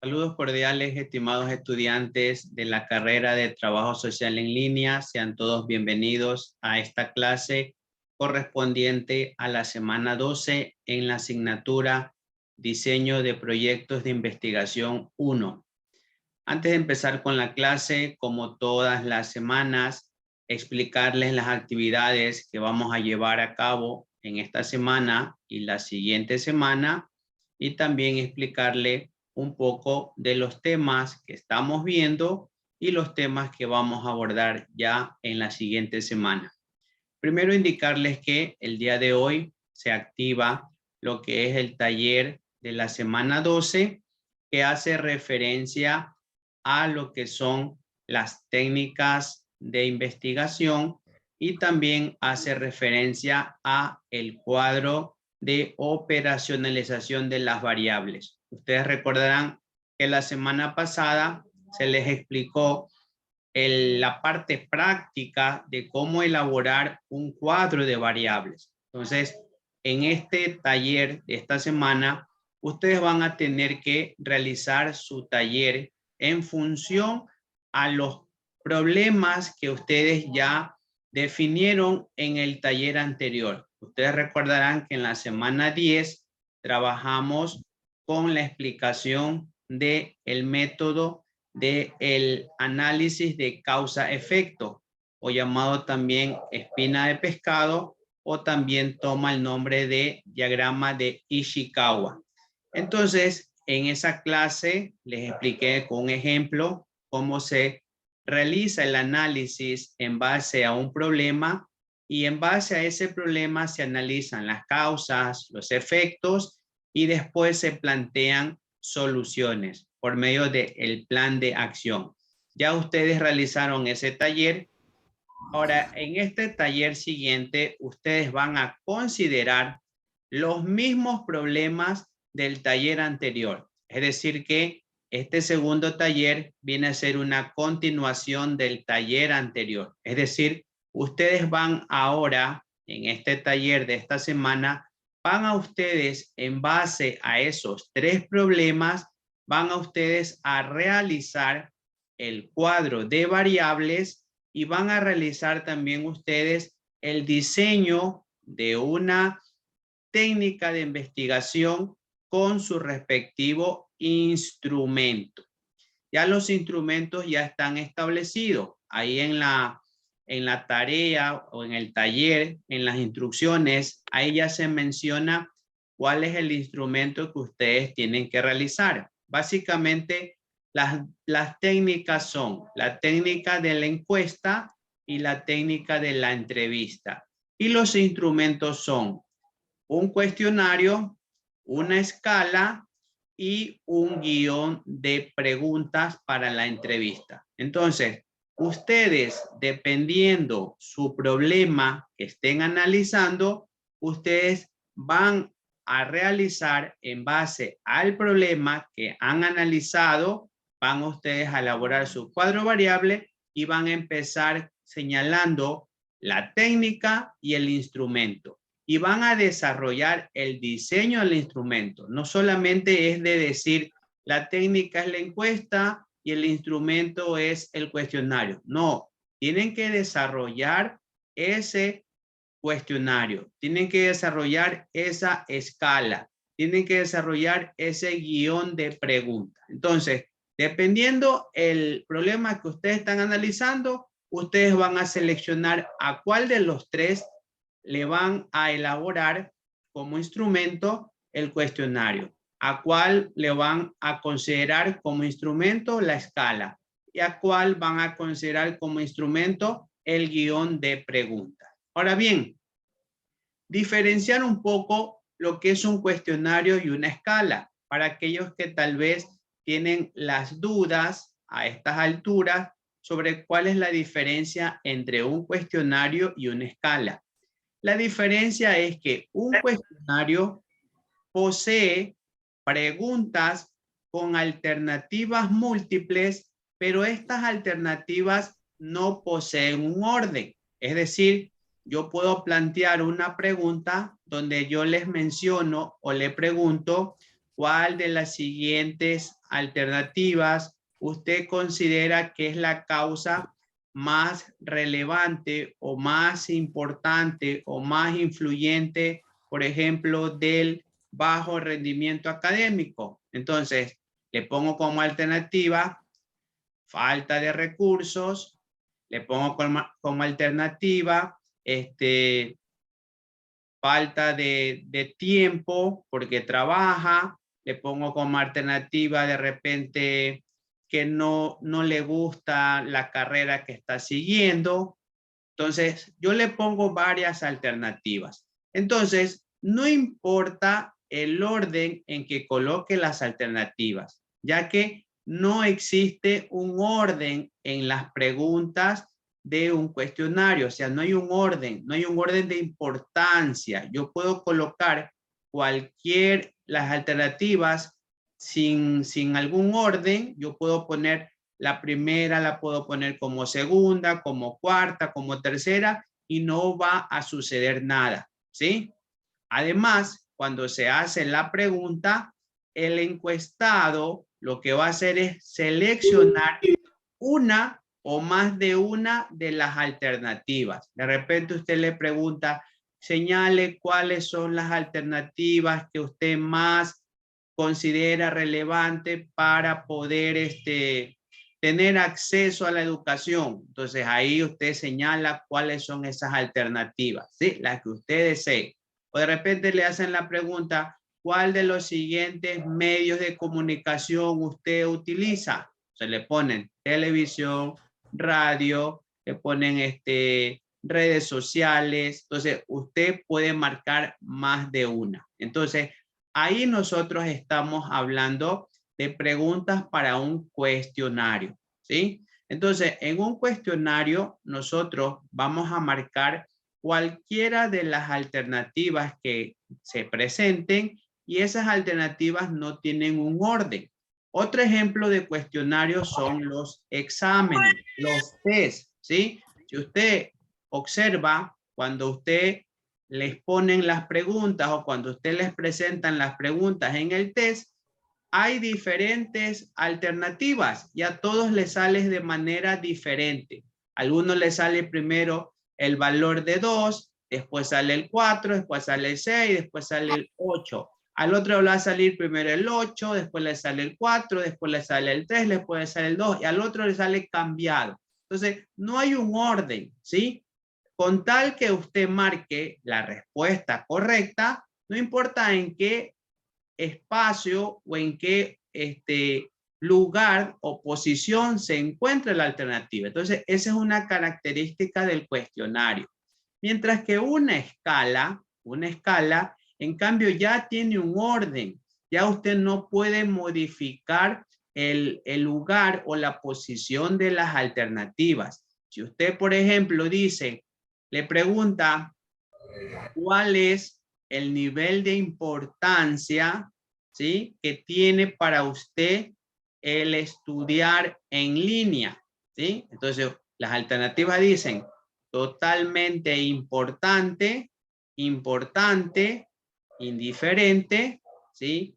Saludos cordiales, estimados estudiantes de la carrera de Trabajo Social en Línea. Sean todos bienvenidos a esta clase correspondiente a la semana 12 en la asignatura Diseño de Proyectos de Investigación 1. Antes de empezar con la clase, como todas las semanas, explicarles las actividades que vamos a llevar a cabo en esta semana y la siguiente semana, y también explicarle un poco de los temas que estamos viendo y los temas que vamos a abordar ya en la siguiente semana. Primero indicarles que el día de hoy se activa lo que es el taller de la semana 12, que hace referencia a lo que son las técnicas de investigación y también hace referencia a el cuadro de operacionalización de las variables. Ustedes recordarán que la semana pasada se les explicó la parte práctica de cómo elaborar un cuadro de variables. Entonces, en este taller de esta semana, ustedes van a tener que realizar su taller en función a los problemas que ustedes ya definieron en el taller anterior. Ustedes recordarán que en la semana 10 trabajamos con la explicación del método del análisis de causa-efecto, o llamado también espina de pescado, o también toma el nombre de diagrama de Ishikawa. Entonces, en esa clase les expliqué con un ejemplo cómo se realiza el análisis en base a un problema, y en base a ese problema se analizan las causas, los efectos, y después se plantean soluciones por medio del plan de acción. Ya ustedes realizaron ese taller. Ahora, en este taller siguiente, ustedes van a considerar los mismos problemas del taller anterior. Es decir que este segundo taller viene a ser una continuación del taller anterior. Es decir, ustedes van ahora, en este taller de esta semana, van a ustedes, en base a esos tres problemas, van a ustedes a realizar el cuadro de variables y van a realizar también ustedes el diseño de una técnica de investigación con su respectivo instrumento. Ya los instrumentos ya están establecidos ahí en la tarea o en el taller, en las instrucciones, ahí ya se menciona cuál es el instrumento que ustedes tienen que realizar. Básicamente, las técnicas son la técnica de la encuesta y la técnica de la entrevista. Y los instrumentos son un cuestionario, una escala y un guión de preguntas para la entrevista. Entonces, ustedes, dependiendo su problema que estén analizando, ustedes van a realizar en base al problema que han analizado, van ustedes a elaborar su cuadro variable y van a empezar señalando la técnica y el instrumento. Y van a desarrollar el diseño del instrumento. No solamente es de decir, la técnica es la encuesta y el instrumento es el cuestionario. No, tienen que desarrollar ese cuestionario, tienen que desarrollar esa escala, tienen que desarrollar ese guión de preguntas. Entonces, dependiendo el problema que ustedes están analizando, ustedes van a seleccionar a cuál de los tres le van a elaborar como instrumento el cuestionario, a cuál le van a considerar como instrumento la escala y a cuál van a considerar como instrumento el guión de preguntas. Ahora bien, diferenciar un poco lo que es un cuestionario y una escala para aquellos que tal vez tienen las dudas a estas alturas sobre cuál es la diferencia entre un cuestionario y una escala. La diferencia es que un cuestionario posee preguntas con alternativas múltiples, pero estas alternativas no poseen un orden. Es decir, yo puedo plantear una pregunta donde yo les menciono o le pregunto ¿cuál de las siguientes alternativas usted considera que es la causa más relevante o más importante o más influyente, por ejemplo, del bajo rendimiento académico? Entonces, le pongo como alternativa falta de recursos, le pongo como alternativa falta de tiempo porque trabaja, le pongo como alternativa de repente que no le gusta la carrera que está siguiendo. Entonces, yo le pongo varias alternativas. Entonces, no importa el orden en que coloque las alternativas, ya que no existe un orden en las preguntas de un cuestionario, o sea, no hay un orden de importancia. Yo puedo colocar las alternativas sin algún orden. Yo puedo poner la primera, la puedo poner como segunda, como cuarta, como tercera, y no va a suceder nada, ¿sí? Además, cuando se hace la pregunta, el encuestado lo que va a hacer es seleccionar una o más de una de las alternativas. De repente usted le pregunta, señale cuáles son las alternativas que usted más considera relevante para poder tener acceso a la educación. Entonces ahí usted señala cuáles son esas alternativas, ¿sí? Las que usted desee. O de repente le hacen la pregunta, ¿cuál de los siguientes medios de comunicación usted utiliza? Se le ponen televisión, radio, le ponen redes sociales. Entonces usted puede marcar más de una. Entonces ahí nosotros estamos hablando de preguntas para un cuestionario, ¿sí? Entonces, en un cuestionario nosotros vamos a marcar cualquiera de las alternativas que se presenten y esas alternativas no tienen un orden. Otro ejemplo de cuestionario son los exámenes, los test, ¿sí? Si usted observa, cuando usted les ponen las preguntas o cuando usted les presentan las preguntas en el test, hay diferentes alternativas y a todos les sale de manera diferente. A algunos les sale primero el valor de 2, después sale el 4, después sale el 6, después sale el 8. Al otro le va a salir primero el 8, después le sale el 4, después le sale el 3, después le sale el 2 y al otro le sale cambiado. Entonces, no hay un orden, ¿sí? Con tal que usted marque la respuesta correcta, no importa en qué espacio o en qué lugar o posición se encuentra la alternativa. Entonces, esa es una característica del cuestionario. Mientras que una escala, en cambio, ya tiene un orden. Ya usted no puede modificar el lugar o la posición de las alternativas. Si usted, por ejemplo, le pregunta cuál es el nivel de importancia, ¿sí?, que tiene para usted el estudiar en línea, ¿sí? Entonces, las alternativas dicen totalmente importante, importante, indiferente, ¿sí?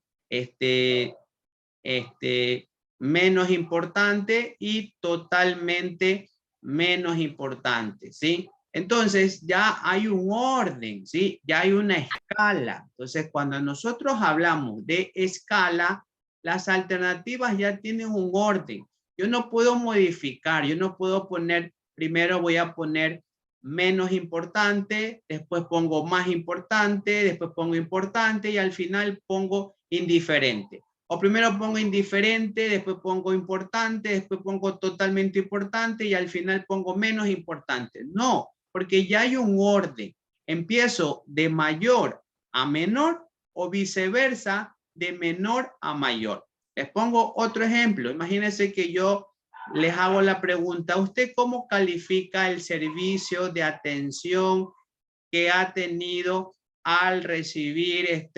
Menos importante y totalmente menos importante, ¿sí? Entonces ya hay un orden, ¿sí? Ya hay una escala. Entonces cuando nosotros hablamos de escala, las alternativas ya tienen un orden. Yo no puedo modificar, yo no puedo poner, primero voy a poner menos importante, después pongo más importante, después pongo importante y al final pongo indiferente. O primero pongo indiferente, después pongo importante, después pongo totalmente importante y al final pongo menos importante. No, porque ya hay un orden. Empiezo de mayor a menor o viceversa, de menor a mayor. Les pongo otro ejemplo. Imagínense que yo les hago la pregunta, ¿usted cómo califica el servicio de atención que ha tenido al recibir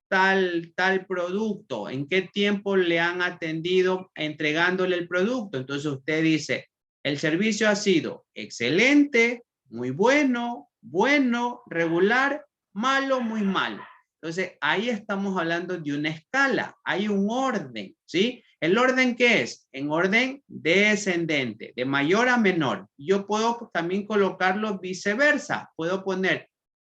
tal producto? ¿En qué tiempo le han atendido entregándole el producto? Entonces usted dice, el servicio ha sido excelente, muy bueno, bueno, regular, malo, muy malo. Entonces, ahí estamos hablando de una escala. Hay un orden, ¿sí? ¿El orden qué es? En orden descendente, de mayor a menor. Yo puedo también colocarlo viceversa. Puedo poner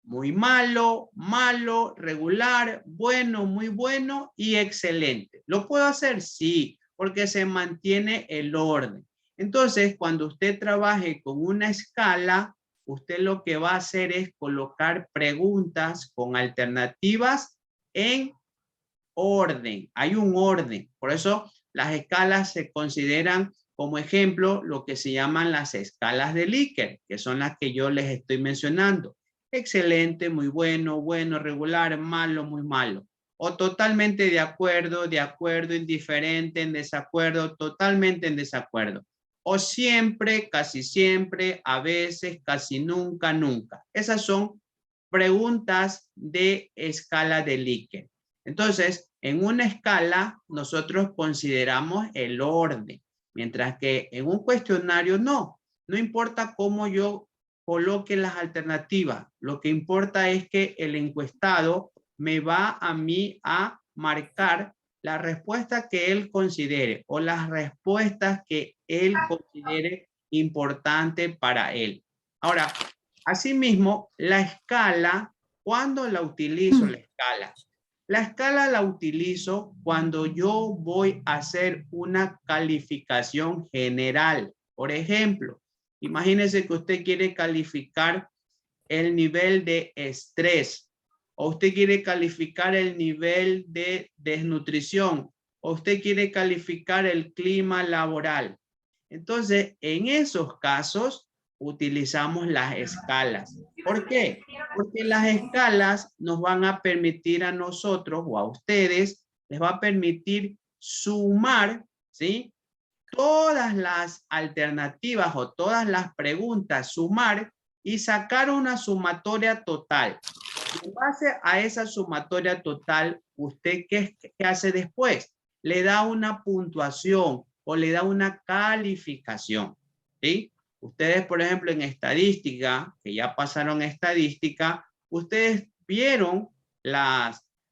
muy malo, malo, regular, bueno, muy bueno y excelente. ¿Lo puedo hacer? Sí, porque se mantiene el orden. Entonces, cuando usted trabaje con una escala, usted lo que va a hacer es colocar preguntas con alternativas en orden. Hay un orden. Por eso las escalas se consideran como ejemplo lo que se llaman las escalas de Likert, que son las que yo les estoy mencionando. Excelente, muy bueno, bueno, regular, malo, muy malo. O totalmente de acuerdo, indiferente, en desacuerdo, totalmente en desacuerdo. O siempre, casi siempre, a veces, casi nunca, nunca. Esas son preguntas de escala de Likert. Entonces, en una escala, nosotros consideramos el orden, mientras que en un cuestionario no. No importa cómo yo coloque las alternativas, lo que importa es que el encuestado me va a mí a marcar la respuesta que él considere o las respuestas que él considere importante para él. Ahora, asimismo, la escala, ¿cuándo la utilizo la escala? La escala la utilizo cuando yo voy a hacer una calificación general. Por ejemplo, imagínese que usted quiere calificar el nivel de estrés, o usted quiere calificar el nivel de desnutrición, o usted quiere calificar el clima laboral. Entonces, en esos casos, utilizamos las escalas. ¿Por qué? Porque las escalas nos van a permitir a nosotros o a ustedes, les va a permitir sumar, ¿sí? Todas las alternativas o todas las preguntas, sumar y sacar una sumatoria total. En base a esa sumatoria total, ¿usted qué hace después? Le da una puntuación o le da una calificación, ¿sí? Ustedes, por ejemplo, en estadística, que ya pasaron estadística, ustedes vieron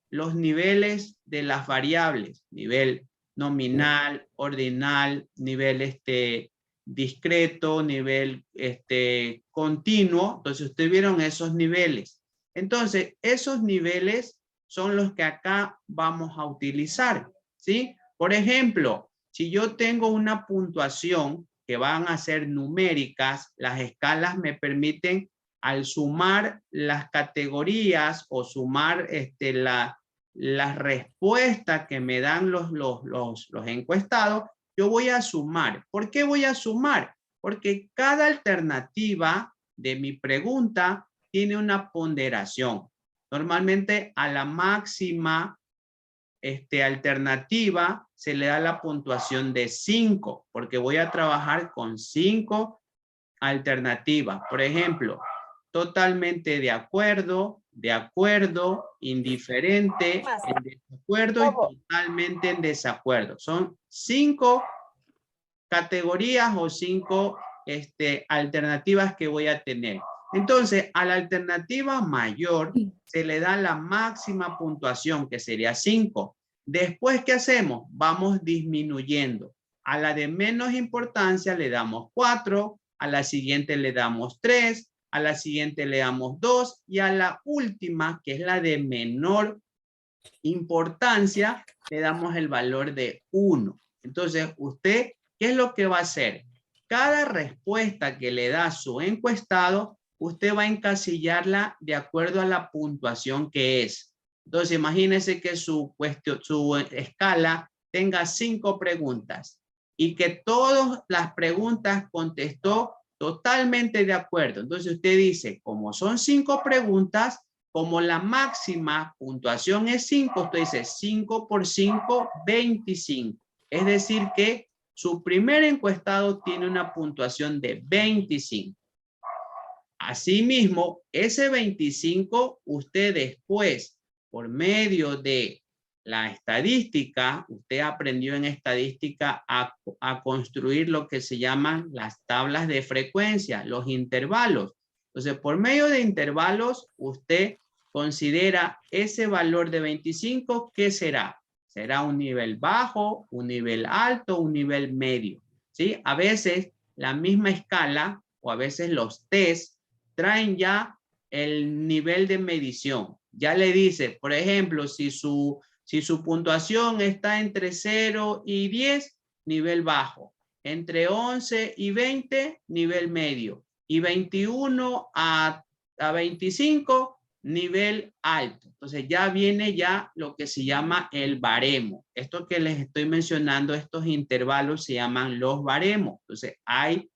los niveles de las variables, nivel nominal, ordinal, nivel discreto, nivel continuo. Entonces, ustedes vieron esos niveles. Entonces, esos niveles son los que acá vamos a utilizar, ¿sí? Por ejemplo, si yo tengo una puntuación que van a ser numéricas, las escalas me permiten, al sumar las categorías o sumar las respuestas que me dan los encuestados, yo voy a sumar. ¿Por qué voy a sumar? Porque cada alternativa de mi pregunta tiene una ponderación. Normalmente a la máxima alternativa se le da la puntuación de 5, porque voy a trabajar con 5 alternativas. Por ejemplo, totalmente de acuerdo, indiferente, en desacuerdo y totalmente en desacuerdo. Son 5 categorías o 5 alternativas que voy a tener. Entonces, a la alternativa mayor se le da la máxima puntuación, que sería 5. Después, ¿qué hacemos? Vamos disminuyendo. A la de menos importancia le damos 4, a la siguiente le damos 3, a la siguiente le damos 2 y a la última, que es la de menor importancia, le damos el valor de 1. Entonces, usted, ¿qué es lo que va a hacer? Cada respuesta que le da su encuestado, usted va a encasillarla de acuerdo a la puntuación que es. Entonces, imagínese que su escala tenga 5 preguntas y que todas las preguntas contestó totalmente de acuerdo. Entonces, usted dice, como son 5 preguntas, como la máxima puntuación es 5, usted dice 5 por 5, 25. Es decir que su primer encuestado tiene una puntuación de 25. Asimismo, ese 25, usted después, por medio de la estadística, usted aprendió en estadística a construir lo que se llaman las tablas de frecuencia, los intervalos. Entonces, por medio de intervalos, usted considera ese valor de 25, ¿qué será? ¿Será un nivel bajo, un nivel alto, un nivel medio? ¿Sí? A veces la misma escala o a veces los test traen ya el nivel de medición. Ya le dice, por ejemplo, si su puntuación está entre 0 y 10, nivel bajo. Entre 11 y 20, nivel medio. Y 21 a 25, nivel alto. Entonces ya viene ya lo que se llama el baremo. Esto que les estoy mencionando, estos intervalos se llaman los baremos. Entonces hay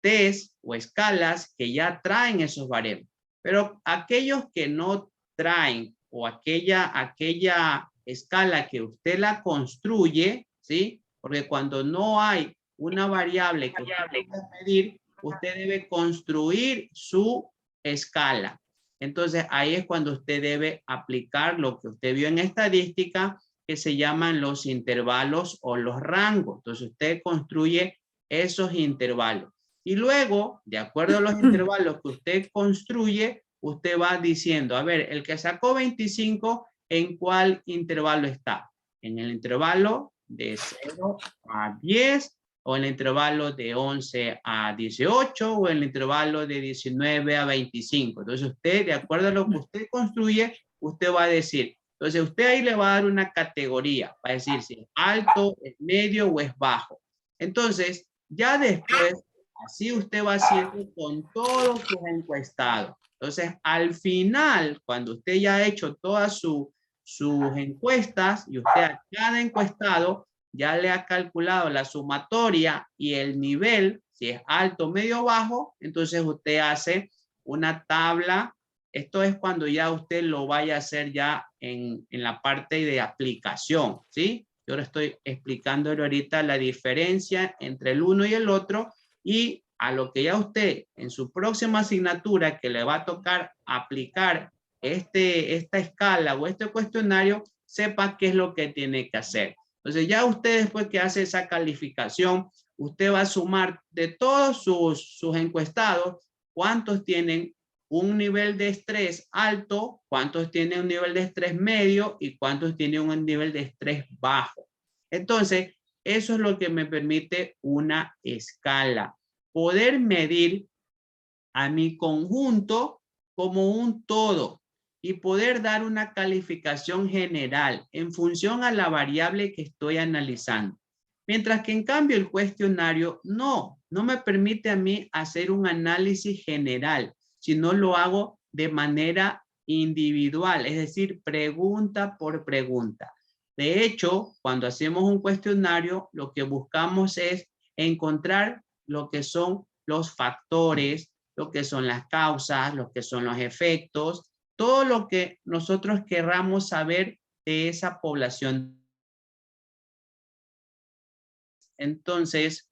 test o escalas que ya traen esos baremos. Pero aquellos que no traen o aquella escala que usted la construye, ¿sí? Porque cuando no hay una variable que usted pueda medir, usted debe construir su escala. Entonces ahí es cuando usted debe aplicar lo que usted vio en estadística, que se llaman los intervalos o los rangos. Entonces usted construye esos intervalos. Y luego, de acuerdo a los intervalos que usted construye, usted va diciendo, a ver, el que sacó 25, ¿en cuál intervalo está? ¿En el intervalo de 0 a 10? ¿O en el intervalo de 11 a 18? ¿O en el intervalo de 19 a 25? Entonces usted, de acuerdo a lo que usted construye, usted va a decir. Entonces usted ahí le va a dar una categoría. Va a decir si es alto, es medio o es bajo. Entonces, ya después, así usted va haciendo con todos sus encuestados. Entonces, al final, cuando usted ya ha hecho todas sus encuestas y usted a cada encuestado ya le ha calculado la sumatoria y el nivel, si es alto, medio, bajo, entonces usted hace una tabla. Esto es cuando ya usted lo vaya a hacer ya en la parte de aplicación, ¿sí? Yo le estoy explicándole ahorita la diferencia entre el uno y el otro, y a lo que ya usted en su próxima asignatura que le va a tocar aplicar esta escala o este cuestionario, sepa qué es lo que tiene que hacer. Entonces ya usted, después que hace esa calificación, usted va a sumar de todos sus encuestados cuántos tienen un nivel de estrés alto, cuántos tienen un nivel de estrés medio y cuántos tienen un nivel de estrés bajo. Entonces, eso es lo que me permite una escala. Poder medir a mi conjunto como un todo y poder dar una calificación general en función a la variable que estoy analizando. Mientras que en cambio el cuestionario no me permite a mí hacer un análisis general, sino lo hago de manera individual, es decir, pregunta por pregunta. De hecho, cuando hacemos un cuestionario, lo que buscamos es encontrar lo que son los factores, lo que son las causas, lo que son los efectos, todo lo que nosotros querramos saber de esa población. Entonces,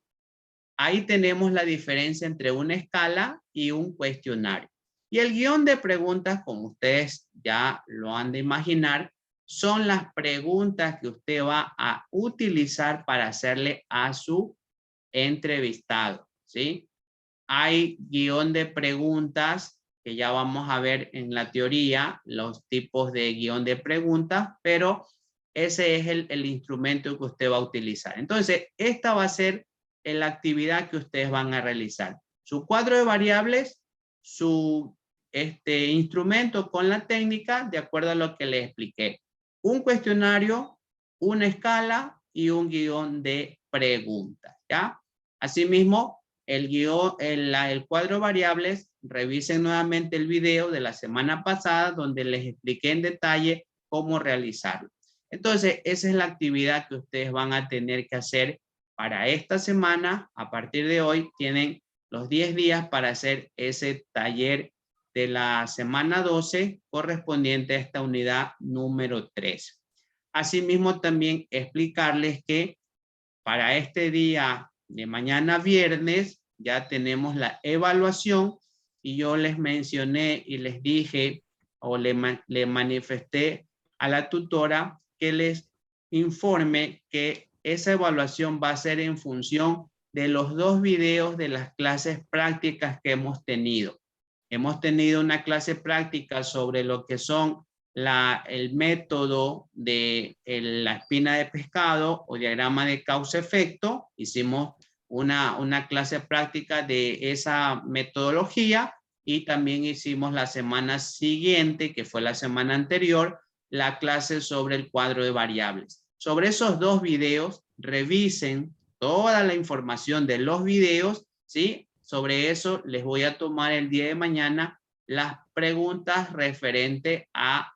ahí tenemos la diferencia entre una escala y un cuestionario. Y el guión de preguntas, como ustedes ya lo han de imaginar, son las preguntas que usted va a utilizar para hacerle a su entrevistado, ¿sí? Hay guión de preguntas que ya vamos a ver en la teoría, los tipos de guión de preguntas, pero ese es el instrumento que usted va a utilizar. Entonces, esta va a ser la actividad que ustedes van a realizar. Su cuadro de variables, su instrumento con la técnica, de acuerdo a lo que les expliqué. Un cuestionario, una escala y un guión de preguntas, ¿ya? Asimismo, el cuadro de variables, revisen nuevamente el video de la semana pasada donde les expliqué en detalle cómo realizarlo. Entonces, esa es la actividad que ustedes van a tener que hacer para esta semana. A partir de hoy tienen los 10 días para hacer ese taller de la semana 12 correspondiente a esta unidad número 3. Asimismo, también explicarles que para este día de mañana viernes ya tenemos la evaluación, y yo les mencioné y les dije o le manifesté a la tutora que les informe que esa evaluación va a ser en función de los 2 videos de las clases prácticas que hemos tenido. Hemos tenido una clase práctica sobre lo que son el método de la espina de pescado o diagrama de causa-efecto. Hicimos una clase práctica de esa metodología y también hicimos la semana siguiente, que fue la semana anterior, la clase sobre el cuadro de variables. Sobre esos dos videos, revisen toda la información de los videos, ¿sí? Sobre eso les voy a tomar el día de mañana las preguntas referente a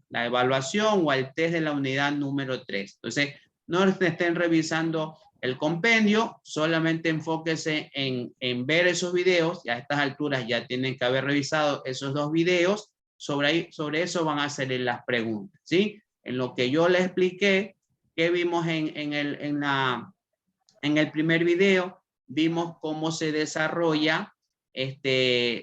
la evaluación o al test de la unidad número 3. Entonces, no estén revisando el compendio, solamente enfóquese en ver esos videos, y a estas alturas ya tienen que haber revisado esos dos videos, sobre eso van a hacer las preguntas, ¿sí? En lo que yo les expliqué, que vimos en el primer video, vimos cómo se desarrolla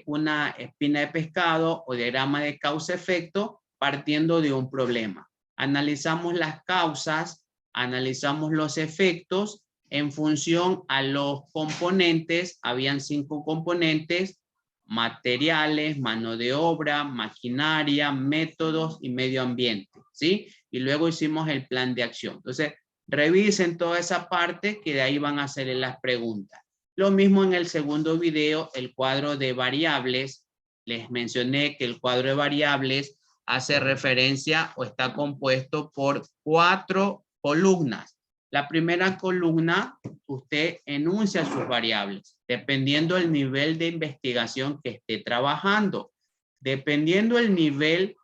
una espina de pescado o diagrama de causa-efecto partiendo de un problema. Analizamos las causas, analizamos los efectos en función a los componentes. Habían 5 componentes: materiales, mano de obra, maquinaria, métodos y medio ambiente, ¿sí? Y luego hicimos el plan de acción. Entonces, revisen toda esa parte, que de ahí van a hacer las preguntas. Lo mismo en el segundo video, el cuadro de variables. Les mencioné que el cuadro de variables hace referencia o está compuesto por 4 columnas. La primera columna, usted enuncia sus variables, dependiendo del nivel de investigación que esté trabajando. Dependiendo del nivel,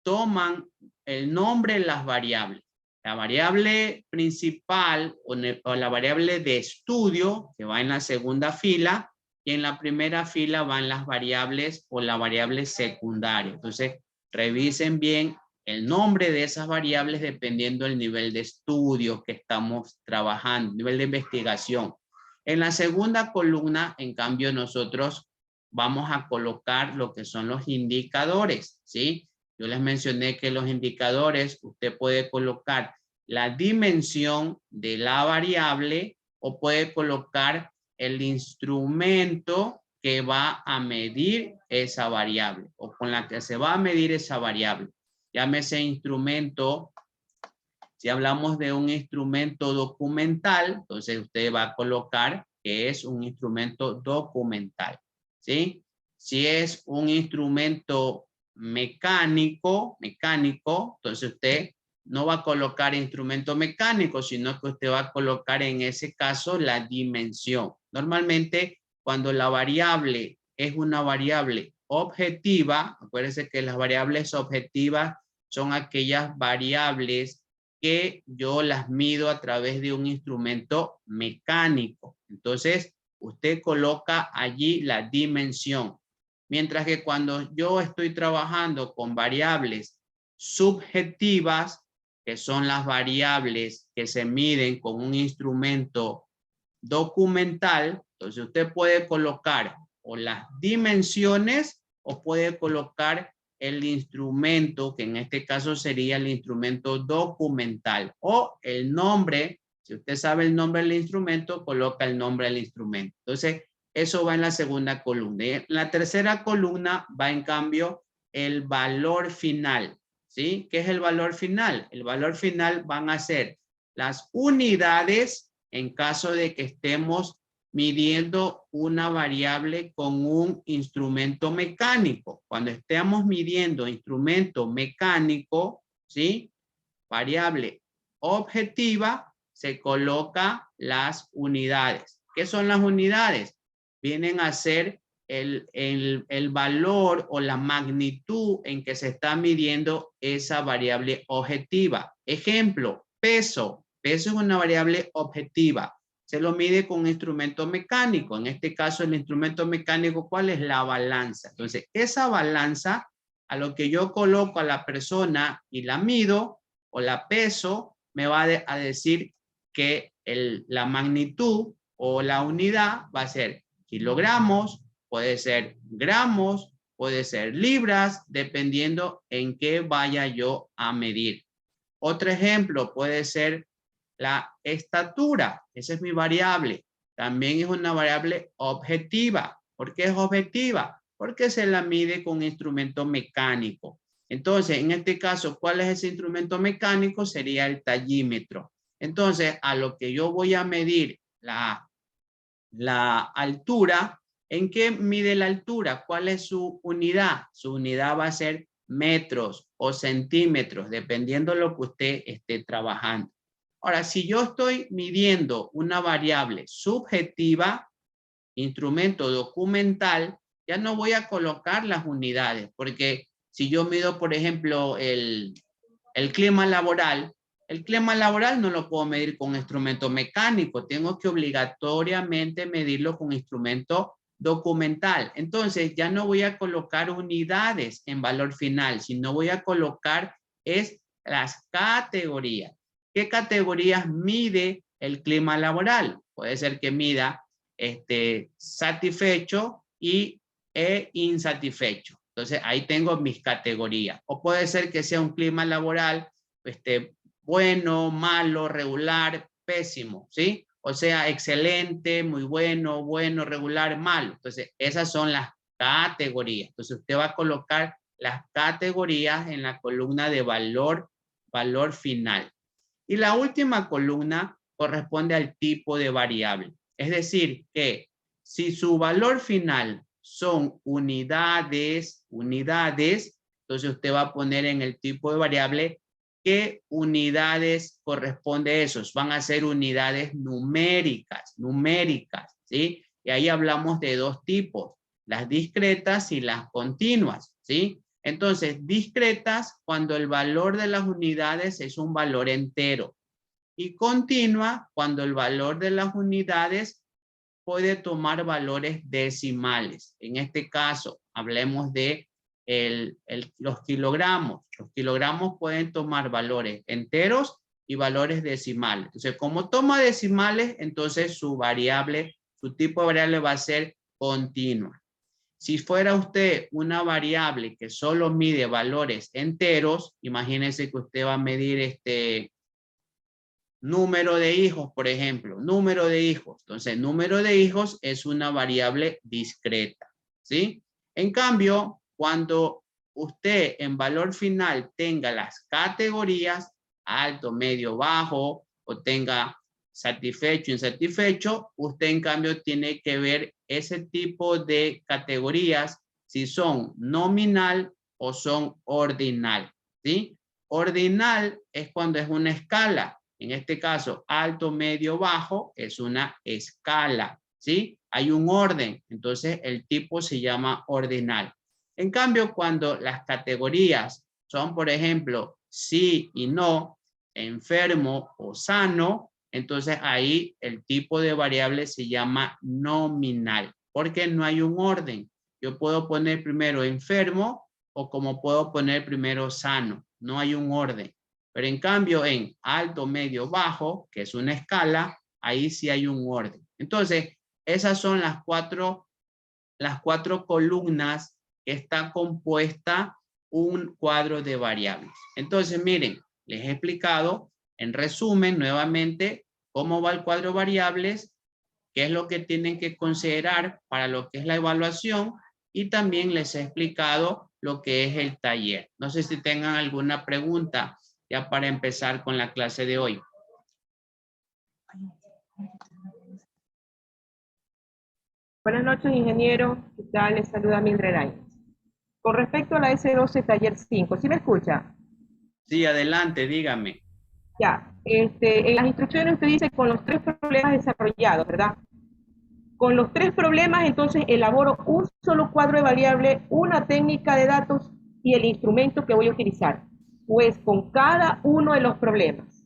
toman el nombre de las variables. La variable principal o la variable de estudio, que va en la segunda fila, y en la primera fila van las variables o la variable secundaria. Entonces, revisen bien el nombre de esas variables dependiendo del nivel de estudio que estamos trabajando, nivel de investigación. En la segunda columna, en cambio, nosotros vamos a colocar lo que son los indicadores, ¿sí? Yo les mencioné que los indicadores, usted puede colocar la dimensión de la variable o puede colocar el instrumento que va a medir esa variable o con la que se va a medir esa variable. Llámese instrumento. Si hablamos de un instrumento documental, entonces usted va a colocar que es un instrumento documental, ¿sí? Si es un instrumento mecánico, entonces usted no va a colocar instrumento mecánico, sino que usted va a colocar en ese caso la dimensión. Normalmente, cuando la variable es una variable objetiva, acuérdense que las variables objetivas son aquellas variables que yo las mido a través de un instrumento mecánico. Entonces, usted coloca allí la dimensión. Mientras que cuando yo estoy trabajando con variables subjetivas, que son las variables que se miden con un instrumento documental, entonces usted puede colocar o las dimensiones o puede colocar el instrumento, que en este caso sería el instrumento documental, o el nombre. Si usted sabe el nombre del instrumento, coloca el nombre del instrumento. Entonces, eso va en la segunda columna. En la tercera columna va, en cambio, el valor final, ¿sí? ¿Qué es el valor final? El valor final van a ser las unidades en caso de que estemos midiendo una variable con un instrumento mecánico. Cuando estemos midiendo instrumento mecánico, ¿sí? Variable objetiva, se coloca las unidades. ¿Qué son las unidades? Vienen a ser el valor o la magnitud en que se está midiendo esa variable objetiva. Ejemplo, peso. Peso es una variable objetiva. Se lo mide con un instrumento mecánico. En este caso, el instrumento mecánico, ¿cuál es? La balanza. Entonces, esa balanza, a lo que yo coloco a la persona y la mido o la peso, me va a decir que la magnitud o la unidad va a ser kilogramos, puede ser gramos, puede ser libras, dependiendo en qué vaya yo a medir. Otro ejemplo puede ser la estatura. Esa es mi variable. También es una variable objetiva. ¿Por qué es objetiva? porque se la mide con instrumento mecánico. Entonces, en este caso, ¿cuál es ese instrumento mecánico? Sería el tallímetro. Entonces, a lo que yo voy a medir la altura, ¿en qué mide la altura? ¿Cuál es su unidad? Su unidad va a ser metros o centímetros, dependiendo de lo que usted esté trabajando. Ahora, si yo estoy midiendo una variable subjetiva, instrumento documental, ya no voy a colocar las unidades, porque si yo mido, por ejemplo, el clima laboral, el clima laboral no lo puedo medir con instrumento mecánico, tengo que obligatoriamente medirlo con instrumento documental. Entonces ya no voy a colocar unidades en valor final, sino voy a colocar las categorías. ¿Qué categorías mide el clima laboral? Puede ser que mida satisfecho e insatisfecho. Entonces ahí tengo mis categorías. O puede ser que sea un clima laboral bueno, malo, regular, pésimo, ¿sí? O sea, excelente, muy bueno, bueno, regular, malo. Entonces esas son las categorías. Entonces usted va a colocar las categorías en la columna de valor final. Y la última columna corresponde al tipo de variable. Es decir, que si su valor final son unidades, entonces usted va a poner en el tipo de variable qué unidades corresponde a esos. Van a ser unidades numéricas, ¿sí? Y ahí hablamos de dos tipos, las discretas y las continuas, ¿sí? Entonces, discretas cuando el valor de las unidades es un valor entero. Y continua cuando el valor de las unidades puede tomar valores decimales. En este caso, hablemos de los kilogramos. Los kilogramos pueden tomar valores enteros y valores decimales. Entonces, como toma decimales, entonces su tipo de variable va a ser continua. Si fuera usted una variable que solo mide valores enteros, imagínense que usted va a medir número de hijos, por ejemplo, número de hijos. Entonces, número de hijos es una variable discreta, ¿sí? En cambio, cuando usted en valor final tenga las categorías alto, medio, bajo, o tenga satisfecho, insatisfecho, usted en cambio tiene que ver ese tipo de categorías si son nominal o son ordinal, ¿sí? Ordinal es cuando es una escala. En este caso, alto, medio, bajo es una escala, ¿sí? Hay un orden, entonces el tipo se llama ordinal. En cambio, cuando las categorías son, por ejemplo, sí y no, enfermo o sano, entonces ahí el tipo de variable se llama nominal, porque no hay un orden. Yo puedo poner primero enfermo o como puedo poner primero sano, no hay un orden. Pero en cambio en alto, medio, bajo, que es una escala, ahí sí hay un orden. Entonces, esas son las cuatro columnas que está compuesta un cuadro de variables. Entonces, miren, les he explicado en resumen nuevamente cómo va el cuadro de variables, qué es lo que tienen que considerar para lo que es la evaluación y también les he explicado lo que es el taller. No sé si tengan alguna pregunta ya para empezar con la clase de hoy. Buenas noches, ingeniero. ¿Qué tal? Les saluda Mildred Áñez. Con respecto a la S12 Taller 5, ¿sí me escucha? Sí, adelante, dígame. Ya, en las instrucciones usted dice con los 3 problemas desarrollados, ¿verdad? Con los 3 problemas, entonces elaboro un solo cuadro de variable, una técnica de datos y el instrumento que voy a utilizar. Pues con cada uno de los problemas.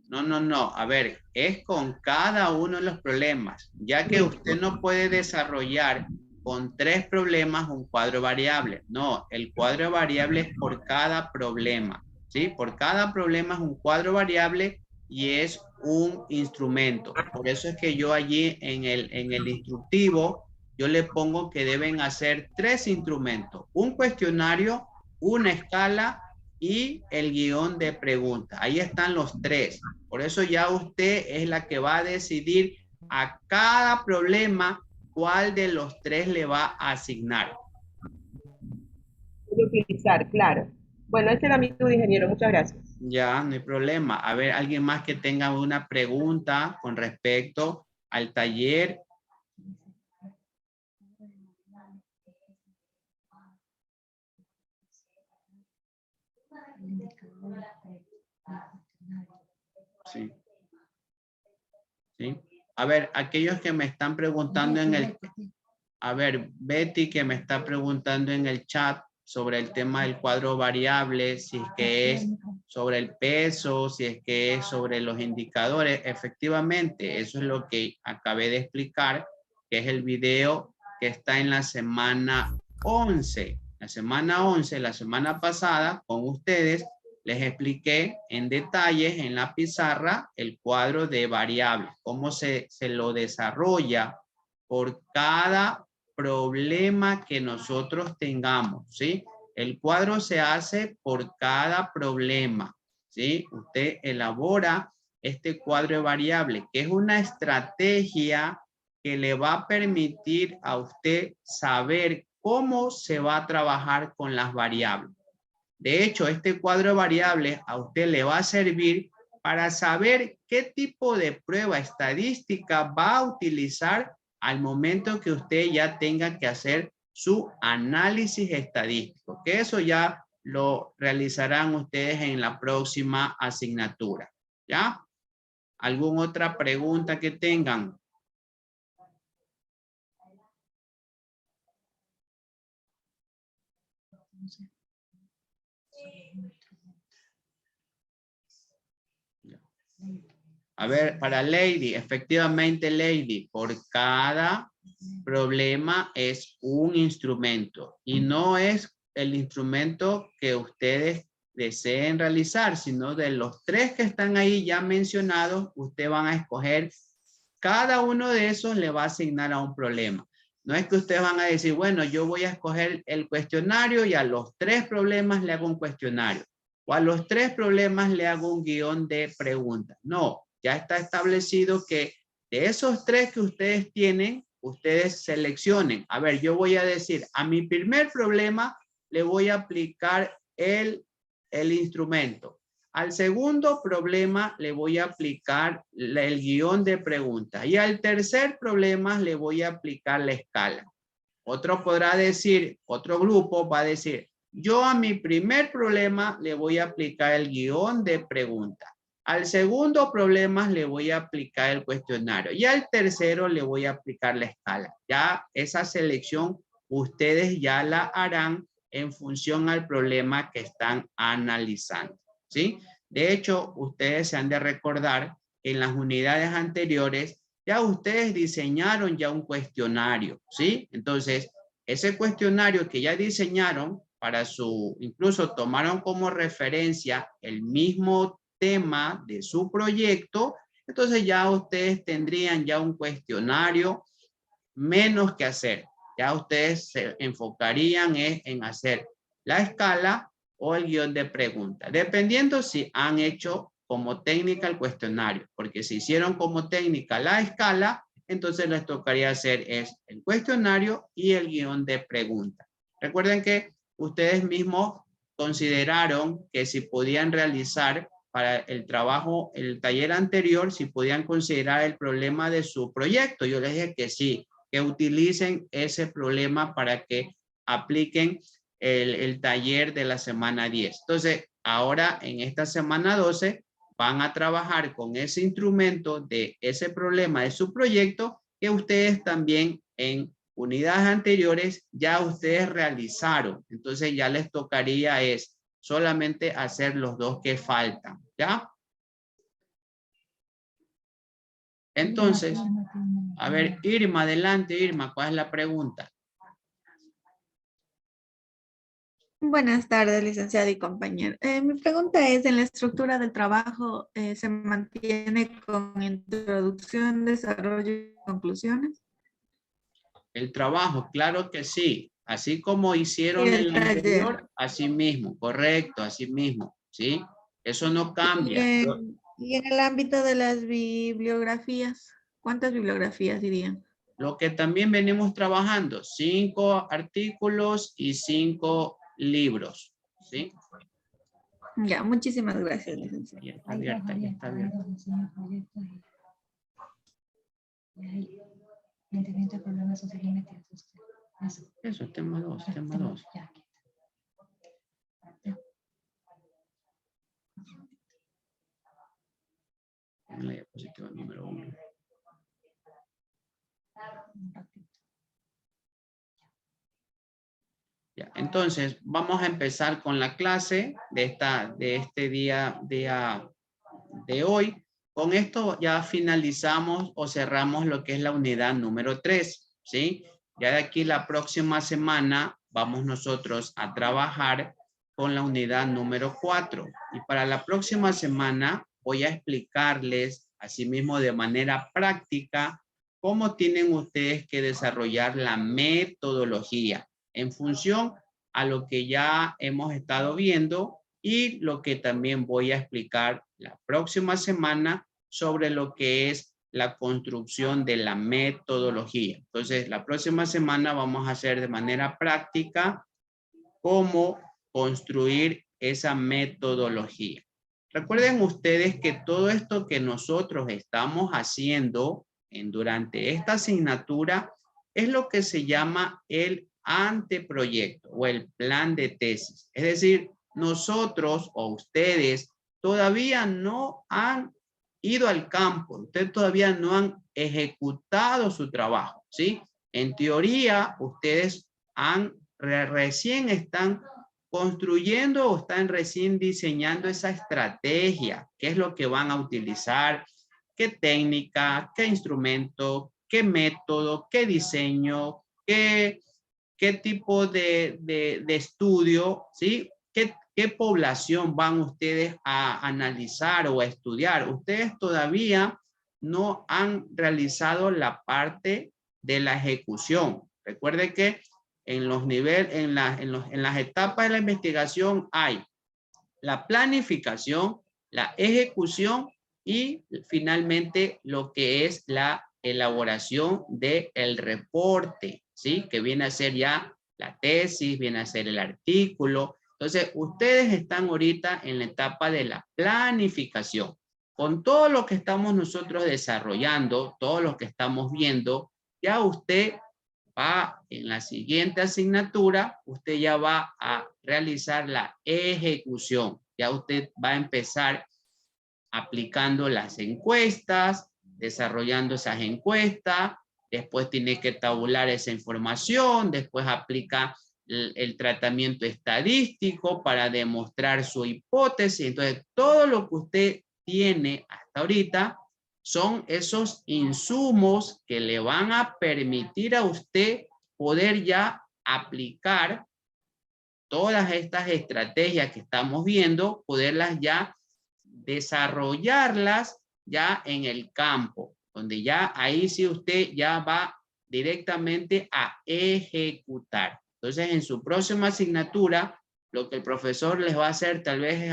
No. A ver, es con cada uno de los problemas, ya que usted no puede desarrollar con 3 problemas un cuadro variable. No, el cuadro variable es por cada problema, ¿sí? Por cada problema es un cuadro variable y es un instrumento. Por eso es que yo allí en el instructivo, yo le pongo que deben hacer 3 instrumentos, un cuestionario, una escala y el guión de preguntas. Ahí están los 3. Por eso ya usted es la que va a decidir a cada problema cuál de los 3 le va a asignar. puede utilizar, claro. Bueno, esa era mi duda, ingeniero. Muchas gracias. Ya, no hay problema. A ver, alguien más que tenga una pregunta con respecto al taller. Sí. Sí. A ver, aquellos que me están preguntando en el... A ver, Betty que me está preguntando en el chat sobre el tema del cuadro variable, si es que es sobre el peso, si es que es sobre los indicadores. Efectivamente, eso es lo que acabé de explicar, que es el video que está en la semana 11. La semana 11, la semana pasada, con ustedes, les expliqué en detalles en la pizarra el cuadro de variables, cómo se lo desarrolla por cada problema que nosotros tengamos, ¿sí? El cuadro se hace por cada problema, ¿sí? Usted elabora este cuadro de variable, que es una estrategia que le va a permitir a usted saber cómo se va a trabajar con las variables. De hecho, este cuadro de variables a usted le va a servir para saber qué tipo de prueba estadística va a utilizar al momento que usted ya tenga que hacer su análisis estadístico, que eso ya lo realizarán ustedes en la próxima asignatura. ¿Ya? ¿Alguna otra pregunta que tengan? A ver, para Lady, efectivamente Lady, por cada problema es un instrumento y no es el instrumento que ustedes deseen realizar, sino de los 3 que están ahí ya mencionados, ustedes van a escoger, cada uno de esos le va a asignar a un problema. No es que ustedes van a decir, bueno, yo voy a escoger el cuestionario y a los 3 problemas le hago un cuestionario. O a los 3 problemas le hago un guión de preguntas. No, ya está establecido que de esos 3 que ustedes tienen, ustedes seleccionen. A ver, yo voy a decir, a mi primer problema le voy a aplicar el instrumento. Al segundo problema le voy a aplicar el guión de preguntas. Y al tercer problema le voy a aplicar la escala. Otro podrá decir, otro grupo va a decir, yo a mi primer problema le voy a aplicar el guión de preguntas. Al segundo problema le voy a aplicar el cuestionario. Y al tercero le voy a aplicar la escala. Ya esa selección ustedes ya la harán en función al problema que están analizando. ¿Sí? De hecho, ustedes se han de recordar que en las unidades anteriores ya ustedes diseñaron ya un cuestionario, ¿sí? Entonces, ese cuestionario que ya diseñaron para incluso tomaron como referencia el mismo tema de su proyecto, entonces ya ustedes tendrían ya un cuestionario menos que hacer. Ya ustedes se enfocarían en hacer la escala o el guión de preguntas, dependiendo si han hecho como técnica el cuestionario, porque si hicieron como técnica la escala, entonces les tocaría hacer el cuestionario y el guión de preguntas. Recuerden que ustedes mismos consideraron que si podían realizar para el trabajo, el taller anterior, si podían considerar el problema de su proyecto. Yo les dije que sí, que utilicen ese problema para que apliquen el taller de la semana 10. Entonces, ahora en esta semana 12 van a trabajar con ese instrumento de ese problema de su proyecto que ustedes también en unidades anteriores ya ustedes realizaron. Entonces ya les tocaría solamente hacer los 2 que faltan, ¿ya? Entonces, a ver, Irma, adelante, Irma, ¿cuál es la pregunta? Buenas tardes, licenciado y compañero. Mi pregunta es, ¿en la estructura del trabajo se mantiene con introducción, desarrollo y conclusiones? El trabajo, claro que sí. Así como Y hicieron en el el taller. anterior, así mismo, correcto, así mismo, ¿sí? Eso no cambia. Y en el ámbito de las bibliografías, ¿cuántas bibliografías dirían? Lo que también venimos trabajando, 5 artículos y 5 libros, ¿sí? Ya, muchísimas gracias, licenciado. Ya está abierta, ya está abierta. Planteamiento de problemas sociales y metidos. Eso es tema 2, tema 2. En la diapositiva número 1. Ya, entonces, vamos a empezar con la clase de este día de hoy. Con esto ya finalizamos o cerramos lo que es la unidad número 3, ¿sí? Ya de aquí la próxima semana vamos nosotros a trabajar con la unidad número 4. Y para la próxima semana voy a explicarles, asimismo de manera práctica, cómo tienen ustedes que desarrollar la metodología en función a lo que ya hemos estado viendo y lo que también voy a explicar la próxima semana sobre lo que es la construcción de la metodología. Entonces, la próxima semana vamos a hacer de manera práctica cómo construir esa metodología. Recuerden ustedes que todo esto que nosotros estamos haciendo durante esta asignatura es lo que se llama el anteproyecto o el plan de tesis. Es decir, nosotros o ustedes todavía no han ido al campo, ustedes todavía no han ejecutado su trabajo, ¿sí? En teoría, ustedes recién están construyendo o están recién diseñando esa estrategia, qué es lo que van a utilizar, qué técnica, qué instrumento, qué método, qué diseño, qué tipo de estudio, ¿sí? ¿Qué población van ustedes a analizar o a estudiar? Ustedes todavía no han realizado la parte de la ejecución. Recuerde que en los niveles, en las etapas de la investigación hay la planificación, la ejecución y finalmente lo que es la elaboración del reporte, ¿sí? Que viene a ser ya la tesis, viene a ser el artículo. Entonces, ustedes están ahorita en la etapa de la planificación. Con todo lo que estamos nosotros desarrollando, todo lo que estamos viendo, ya usted va en la siguiente asignatura, usted ya va a realizar la ejecución. Ya usted va a empezar aplicando las encuestas, desarrollando esas encuestas, después tiene que tabular esa información, después aplica el tratamiento estadístico para demostrar su hipótesis. Entonces, todo lo que usted tiene hasta ahorita son esos insumos que le van a permitir a usted poder ya aplicar todas estas estrategias que estamos viendo, poderlas ya desarrollarlas ya en el campo, donde ya ahí sí usted ya va directamente a ejecutar. Entonces, en su próxima asignatura, lo que el profesor les va a hacer tal vez es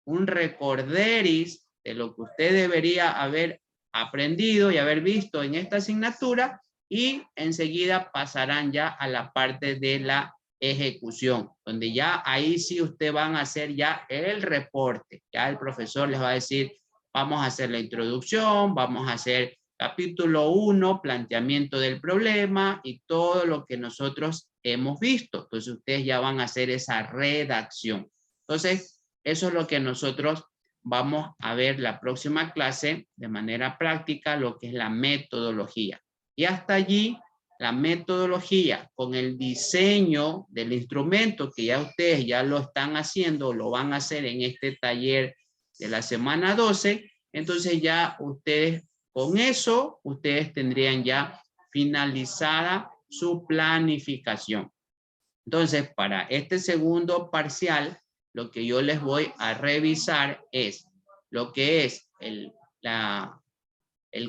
un recorderis de lo que usted debería haber aprendido y haber visto en esta asignatura y enseguida pasarán ya a la parte de la ejecución, donde ya ahí sí usted van a hacer ya el reporte. Ya el profesor les va a decir, vamos a hacer la introducción, vamos a hacer capítulo 1, planteamiento del problema y todo lo que nosotros hemos visto. Entonces ustedes ya van a hacer esa redacción. Entonces, eso es lo que nosotros vamos a ver la próxima clase de manera práctica, lo que es la metodología. Y hasta allí, la metodología con el diseño del instrumento que ya ustedes ya lo están haciendo, lo van a hacer en este taller de la semana 12, entonces ya ustedes, con eso, ustedes tendrían ya finalizada su planificación. Entonces, para este segundo parcial, lo que yo les voy a revisar es lo que es el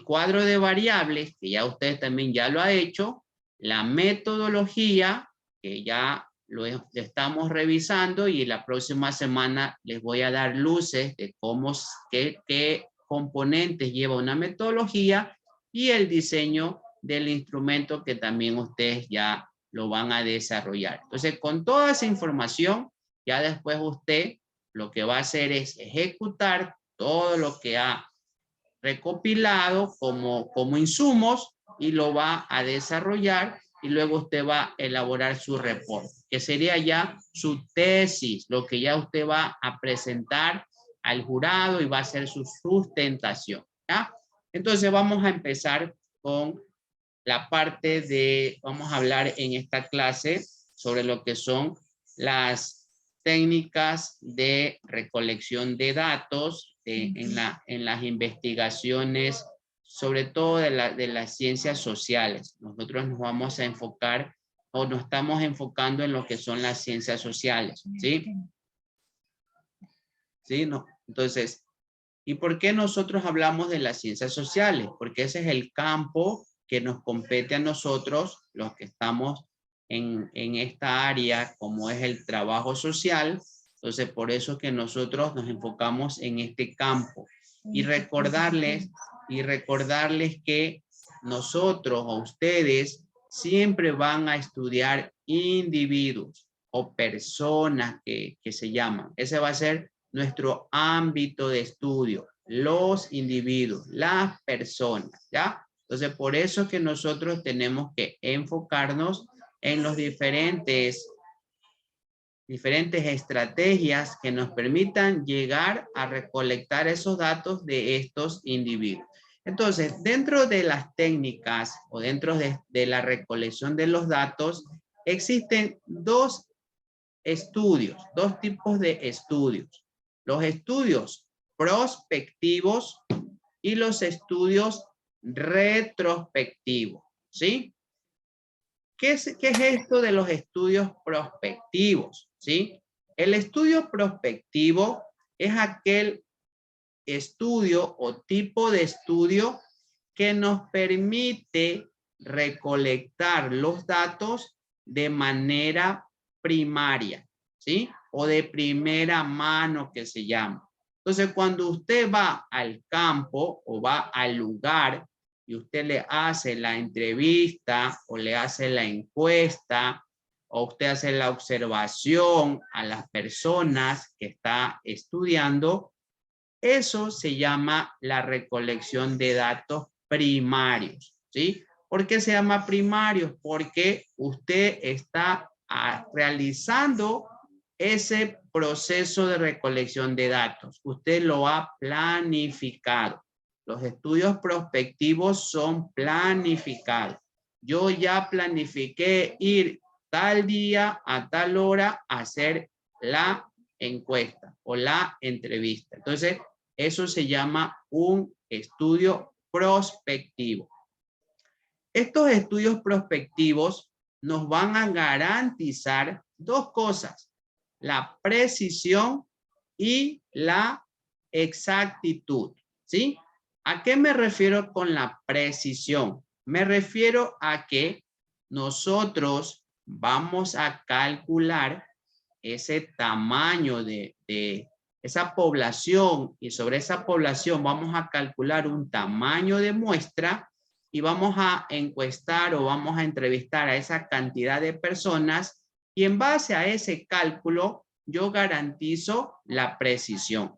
cuadro de variables, que ya ustedes también ya lo ha hecho, la metodología, que ya lo estamos revisando y la próxima semana les voy a dar luces de qué componentes lleva una metodología y el diseño del instrumento que también ustedes ya lo van a desarrollar. Entonces, con toda esa información, ya después usted lo que va a hacer es ejecutar todo lo que ha recopilado como insumos y lo va a desarrollar y luego usted va a elaborar su reporte, que sería ya su tesis, lo que ya usted va a presentar al jurado y va a hacer su sustentación, ¿ya? Entonces vamos a empezar con la parte de, vamos a hablar en esta clase sobre lo que son las técnicas de recolección de datos en las investigaciones, sobre todo de las ciencias sociales. Nosotros nos vamos a enfocar o nos estamos enfocando en lo que son las ciencias sociales, ¿sí? ¿Sí? No. Entonces, ¿y por qué nosotros hablamos de las ciencias sociales? Porque ese es el campo que nos compete a nosotros, los que estamos en esta área, como es el trabajo social. Entonces, por eso que nosotros nos enfocamos en este campo. Y recordarles que nosotros o ustedes siempre van a estudiar individuos o personas que se llaman. Ese va a ser nuestro ámbito de estudio, los individuos, las personas, ¿ya? Entonces, por eso que nosotros tenemos que enfocarnos en los diferentes estrategias que nos permitan llegar a recolectar esos datos de estos individuos. Entonces, dentro de las técnicas o dentro de la recolección de los datos, existen dos tipos de estudios. Los estudios prospectivos y los estudios retrospectivos, ¿sí? ¿Qué es esto de los estudios prospectivos? ¿Sí? El estudio prospectivo es aquel estudio o tipo de estudio que nos permite recolectar los datos de manera primaria, ¿sí? O de primera mano que se llama. Entonces, cuando usted va al campo o va al lugar y usted le hace la entrevista o le hace la encuesta o usted hace la observación a las personas que está estudiando, eso se llama la recolección de datos primarios, ¿sí? ¿Por qué se llama primarios? Porque usted está realizando ese proceso de recolección de datos. Usted lo ha planificado. Los estudios prospectivos son planificados. Yo ya planifiqué ir tal día a tal hora a hacer la encuesta o la entrevista. Entonces, eso se llama un estudio prospectivo. Estos estudios prospectivos nos van a garantizar dos cosas: la precisión y la exactitud, ¿sí? ¿A qué me refiero con la precisión? Me refiero a que nosotros vamos a calcular ese tamaño de esa población y sobre esa población vamos a calcular un tamaño de muestra y vamos a encuestar o vamos a entrevistar a esa cantidad de personas y en base a ese cálculo yo garantizo la precisión.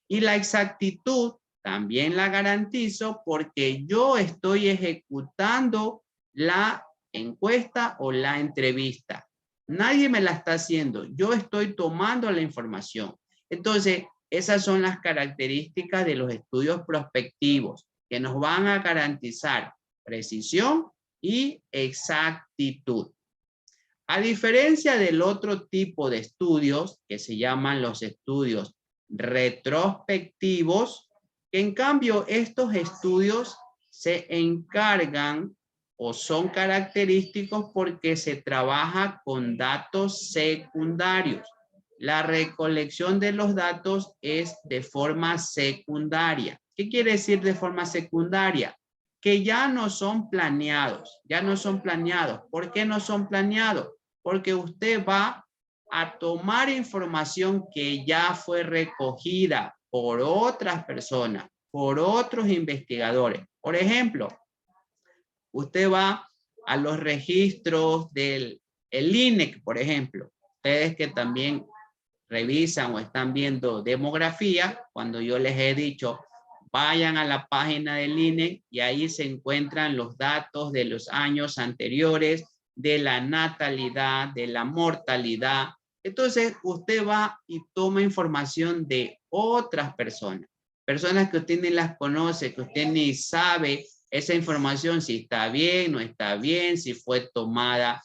Y la exactitud también la garantizo porque yo estoy ejecutando la encuesta o la entrevista. Nadie me la está haciendo. Yo estoy tomando la información. Entonces, esas son las características de los estudios prospectivos que nos van a garantizar precisión y exactitud. A diferencia del otro tipo de estudios que se llaman los estudios retrospectivos, que en cambio estos estudios se encargan o son característicos porque se trabaja con datos secundarios. La recolección de los datos es de forma secundaria. ¿Qué quiere decir de forma secundaria? Que ya no son planeados, ya no son planeados. ¿Por qué no son planeados? Porque usted va a tomar información que ya fue recogida por otras personas, por otros investigadores. Por ejemplo, usted va a los registros del el INEC, por ejemplo. Ustedes que también revisan o están viendo demografía, cuando yo les he dicho, vayan a la página del INEC y ahí se encuentran los datos de los años anteriores, de la natalidad, de la mortalidad. Entonces, usted va y toma información de otras personas que usted ni las conoce, que usted ni sabe esa información, si está bien, no está bien, si fue tomada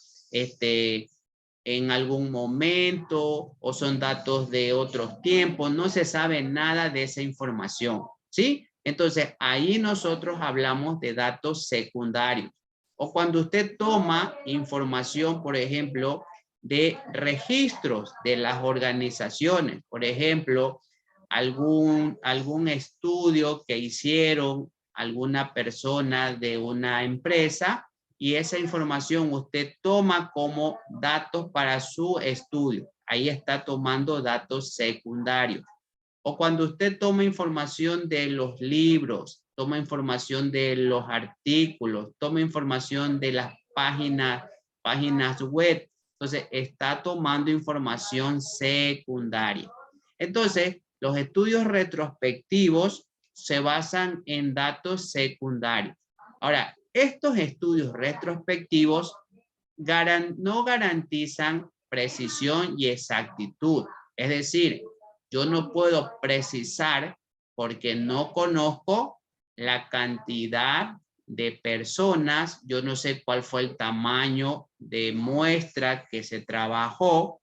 en algún momento o son datos de otros tiempos, no se sabe nada de esa información, ¿sí? Entonces, ahí nosotros hablamos de datos secundarios. O cuando usted toma información, por ejemplo, de registros de las organizaciones, por ejemplo, algún estudio que hicieron alguna persona de una empresa y esa información usted toma como datos para su estudio. Ahí está tomando datos secundarios. O cuando usted toma información de los libros, toma información de los artículos, toma información de las páginas web. Entonces, está tomando información secundaria. Entonces, los estudios retrospectivos se basan en datos secundarios. Ahora, estos estudios retrospectivos no garantizan precisión y exactitud. Es decir, yo no puedo precisar porque no conozco la cantidad de personas, yo no sé cuál fue el tamaño de muestra que se trabajó,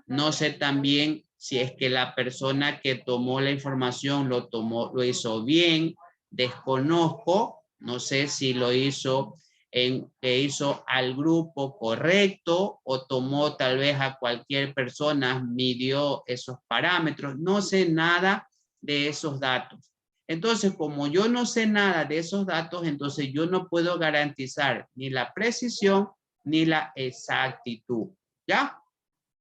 no sé también si es que la persona que tomó la información lo hizo bien, desconozco, no sé si lo hizo que hizo al grupo correcto o tomó tal vez a cualquier persona, midió esos parámetros, no sé nada de esos datos. Entonces, como yo no sé nada de esos datos, entonces yo no puedo garantizar ni la precisión ni la exactitud, ¿ya?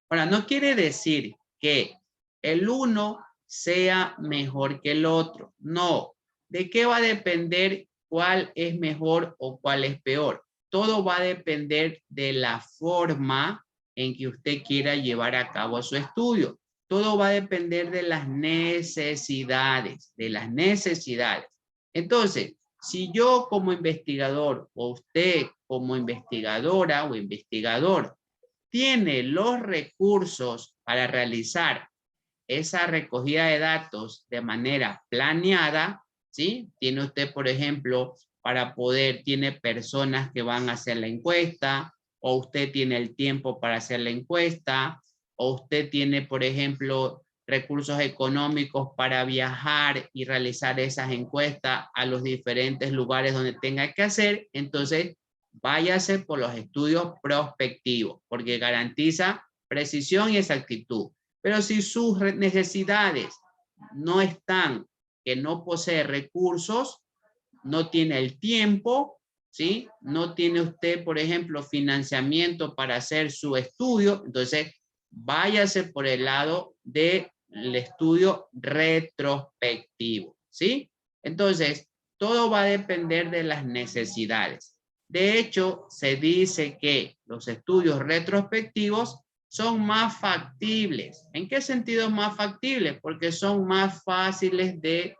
Ahora, no quiere decir que el uno sea mejor que el otro. No. ¿De qué va a depender cuál es mejor o cuál es peor? Todo va a depender de la forma en que usted quiera llevar a cabo su estudio. Todo va a depender de las necesidades, Entonces, si yo como investigador o usted como investigadora o investigador tiene los recursos para realizar esa recogida de datos de manera planeada, ¿sí? Tiene usted, por ejemplo, tiene personas que van a hacer la encuesta, o usted tiene el tiempo para hacer la encuesta, o usted tiene, por ejemplo, recursos económicos para viajar y realizar esas encuestas a los diferentes lugares donde tenga que hacer, entonces váyase por los estudios prospectivos, porque garantiza precisión y exactitud. Pero si sus necesidades no están, que no posee recursos, no tiene el tiempo, ¿sí? No tiene usted, por ejemplo, financiamiento para hacer su estudio, entonces váyase por el lado del estudio retrospectivo, ¿sí? Entonces, todo va a depender de las necesidades. De hecho, se dice que los estudios retrospectivos son más factibles. ¿En qué sentido más factibles? Porque son más fáciles de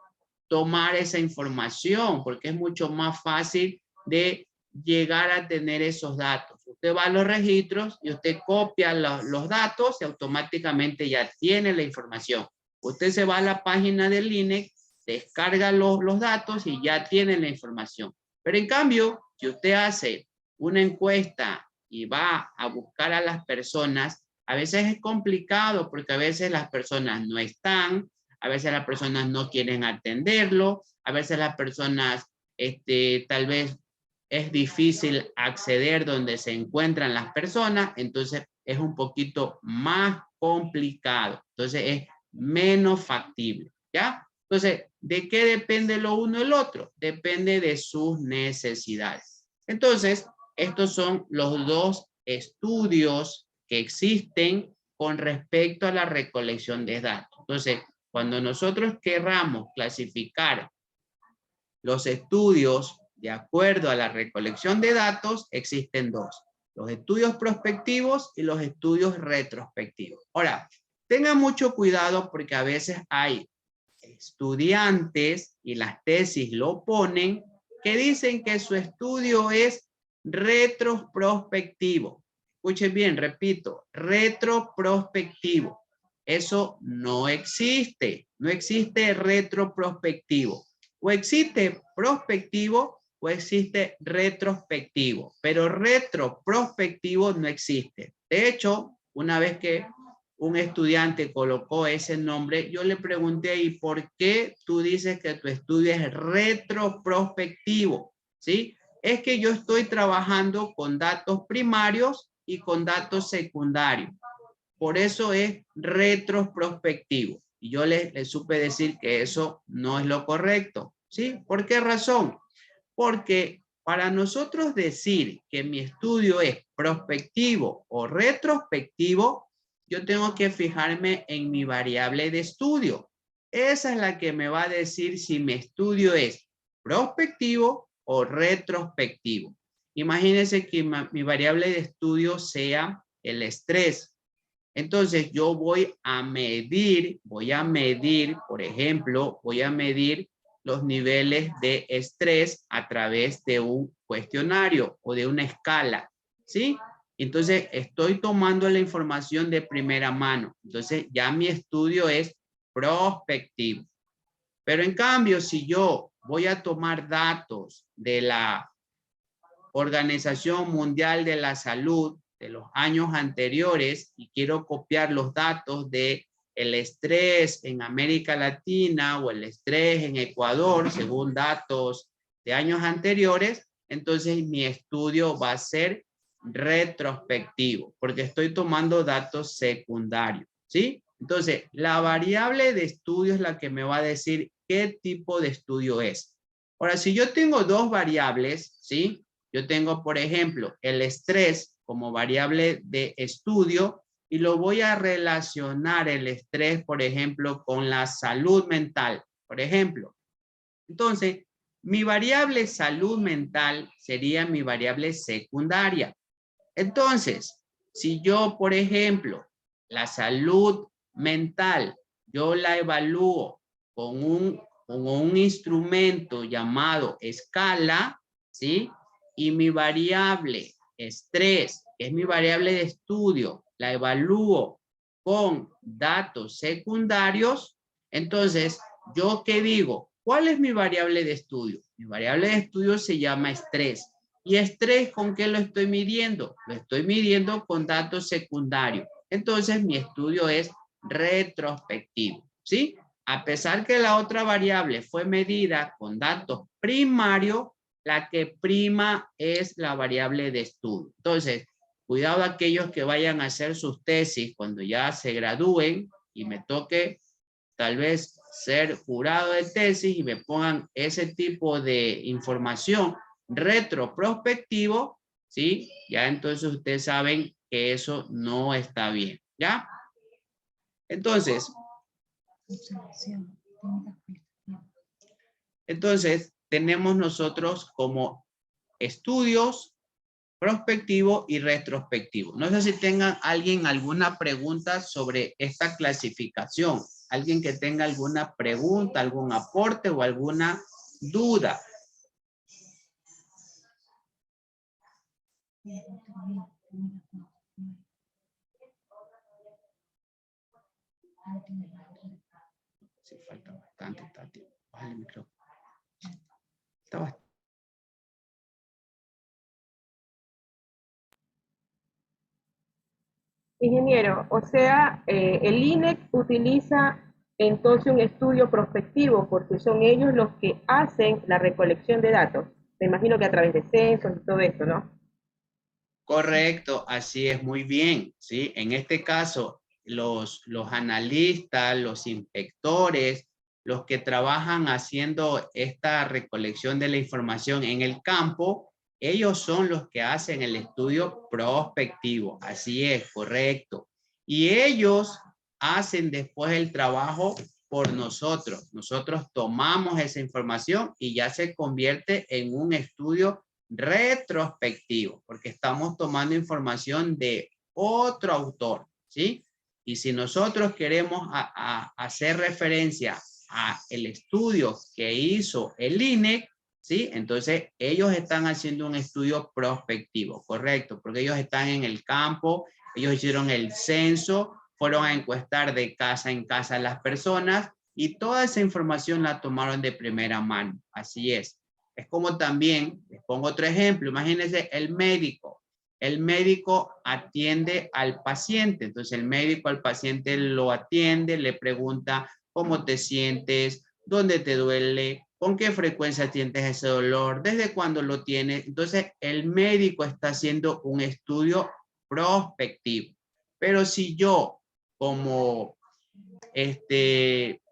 tomar esa información, porque es mucho más fácil de llegar a tener esos datos. Usted va a los registros y usted copia los datos y automáticamente ya tiene la información. Usted se va a la página del INEC, descarga los datos y ya tiene la información. Pero en cambio, si usted hace una encuesta y va a buscar a las personas, a veces es complicado porque a veces las personas no están, a veces las personas no quieren atenderlo, a veces las personas tal vez es difícil acceder donde se encuentran las personas, entonces es un poquito más complicado, entonces es menos factible, ¿ya? Entonces, ¿de qué depende lo uno y el otro? Depende de sus necesidades. Entonces, estos son los dos estudios que existen con respecto a la recolección de datos. Entonces, cuando nosotros querramos clasificar los estudios de acuerdo a la recolección de datos, existen dos: los estudios prospectivos y los estudios retrospectivos. Ahora, tengan mucho cuidado porque a veces hay estudiantes, y las tesis lo ponen, que dicen que su estudio es retroprospectivo. Escuchen bien, repito, retroprospectivo. Eso no existe. No existe retroprospectivo. O existe prospectivo o existe retrospectivo. Pero retroprospectivo no existe. De hecho, una vez que un estudiante colocó ese nombre, yo le pregunté, ¿y por qué tú dices que tu estudio es retroprospectivo? ¿Sí? Es que yo estoy trabajando con datos primarios y con datos secundarios. Por eso es retroprospectivo. Y yo le supe decir que eso no es lo correcto. ¿Sí? ¿Por qué razón? Porque para nosotros decir que mi estudio es prospectivo o retrospectivo, yo tengo que fijarme en mi variable de estudio. Esa es la que me va a decir si mi estudio es prospectivo o retrospectivo. Imagínense que mi variable de estudio sea el estrés. Entonces yo voy a medir, por ejemplo, voy a medir los niveles de estrés a través de un cuestionario o de una escala, ¿sí? Entonces estoy tomando la información de primera mano. Entonces ya mi estudio es prospectivo. Pero en cambio, si yo voy a tomar datos de la Organización Mundial de la Salud de los años anteriores y quiero copiar los datos de el estrés en América Latina o el estrés en Ecuador, según datos de años anteriores, entonces mi estudio va a ser retrospectivo, porque estoy tomando datos secundarios, ¿sí? Entonces, la variable de estudio es la que me va a decir qué tipo de estudio es. Ahora, si yo tengo dos variables, ¿sí? Yo tengo, por ejemplo, el estrés como variable de estudio y lo voy a relacionar el estrés, por ejemplo, con la salud mental, por ejemplo. Entonces, mi variable salud mental sería mi variable secundaria. Entonces, si yo, por ejemplo, la salud mental, yo la evalúo con un instrumento llamado escala, ¿sí? Y mi variable estrés, que es mi variable de estudio, la evalúo con datos secundarios, entonces, ¿yo qué digo? ¿Cuál es mi variable de estudio? Mi variable de estudio se llama estrés. ¿Y estrés con qué lo estoy midiendo? Lo estoy midiendo con datos secundarios. Entonces, mi estudio es retrospectivo, ¿sí? A pesar que la otra variable fue medida con datos primarios, la que prima es la variable de estudio. Entonces, cuidado aquellos que vayan a hacer sus tesis cuando ya se gradúen y me toque tal vez ser jurado de tesis y me pongan ese tipo de información retroprospectivo, ¿sí? Ya entonces ustedes saben que eso no está bien, ¿ya? Entonces, tenemos nosotros como estudios prospectivo y retrospectivo. No sé si tengan alguien alguna pregunta sobre esta clasificación. Alguien que tenga alguna pregunta, algún aporte o alguna duda. Sí, falta bastante, Tati. Bájale el micrófono. Está bastante. Ingeniero, o sea, el INEC utiliza entonces un estudio prospectivo porque son ellos los que hacen la recolección de datos. Me imagino que a través de censos y todo esto, ¿no? Correcto, así es, muy bien, ¿sí? En este caso, los analistas, los inspectores, los que trabajan haciendo esta recolección de la información en el campo, ellos son los que hacen el estudio prospectivo, así es, correcto. Y ellos hacen después el trabajo por nosotros. Nosotros tomamos esa información y ya se convierte en un estudio retrospectivo, porque estamos tomando información de otro autor, ¿sí? Y si nosotros queremos hacer referencia a el estudio que hizo el INEC, ¿sí? Entonces ellos están haciendo un estudio prospectivo, correcto, porque ellos están en el campo, ellos hicieron el censo, fueron a encuestar de casa en casa a las personas y toda esa información la tomaron de primera mano. Así es. Es como también, les pongo otro ejemplo, imagínense el médico. El médico atiende al paciente, entonces el médico al paciente lo atiende, le pregunta cómo te sientes, dónde te duele, con qué frecuencia sientes ese dolor, desde cuándo lo tienes. Entonces el médico está haciendo un estudio prospectivo. Pero si yo como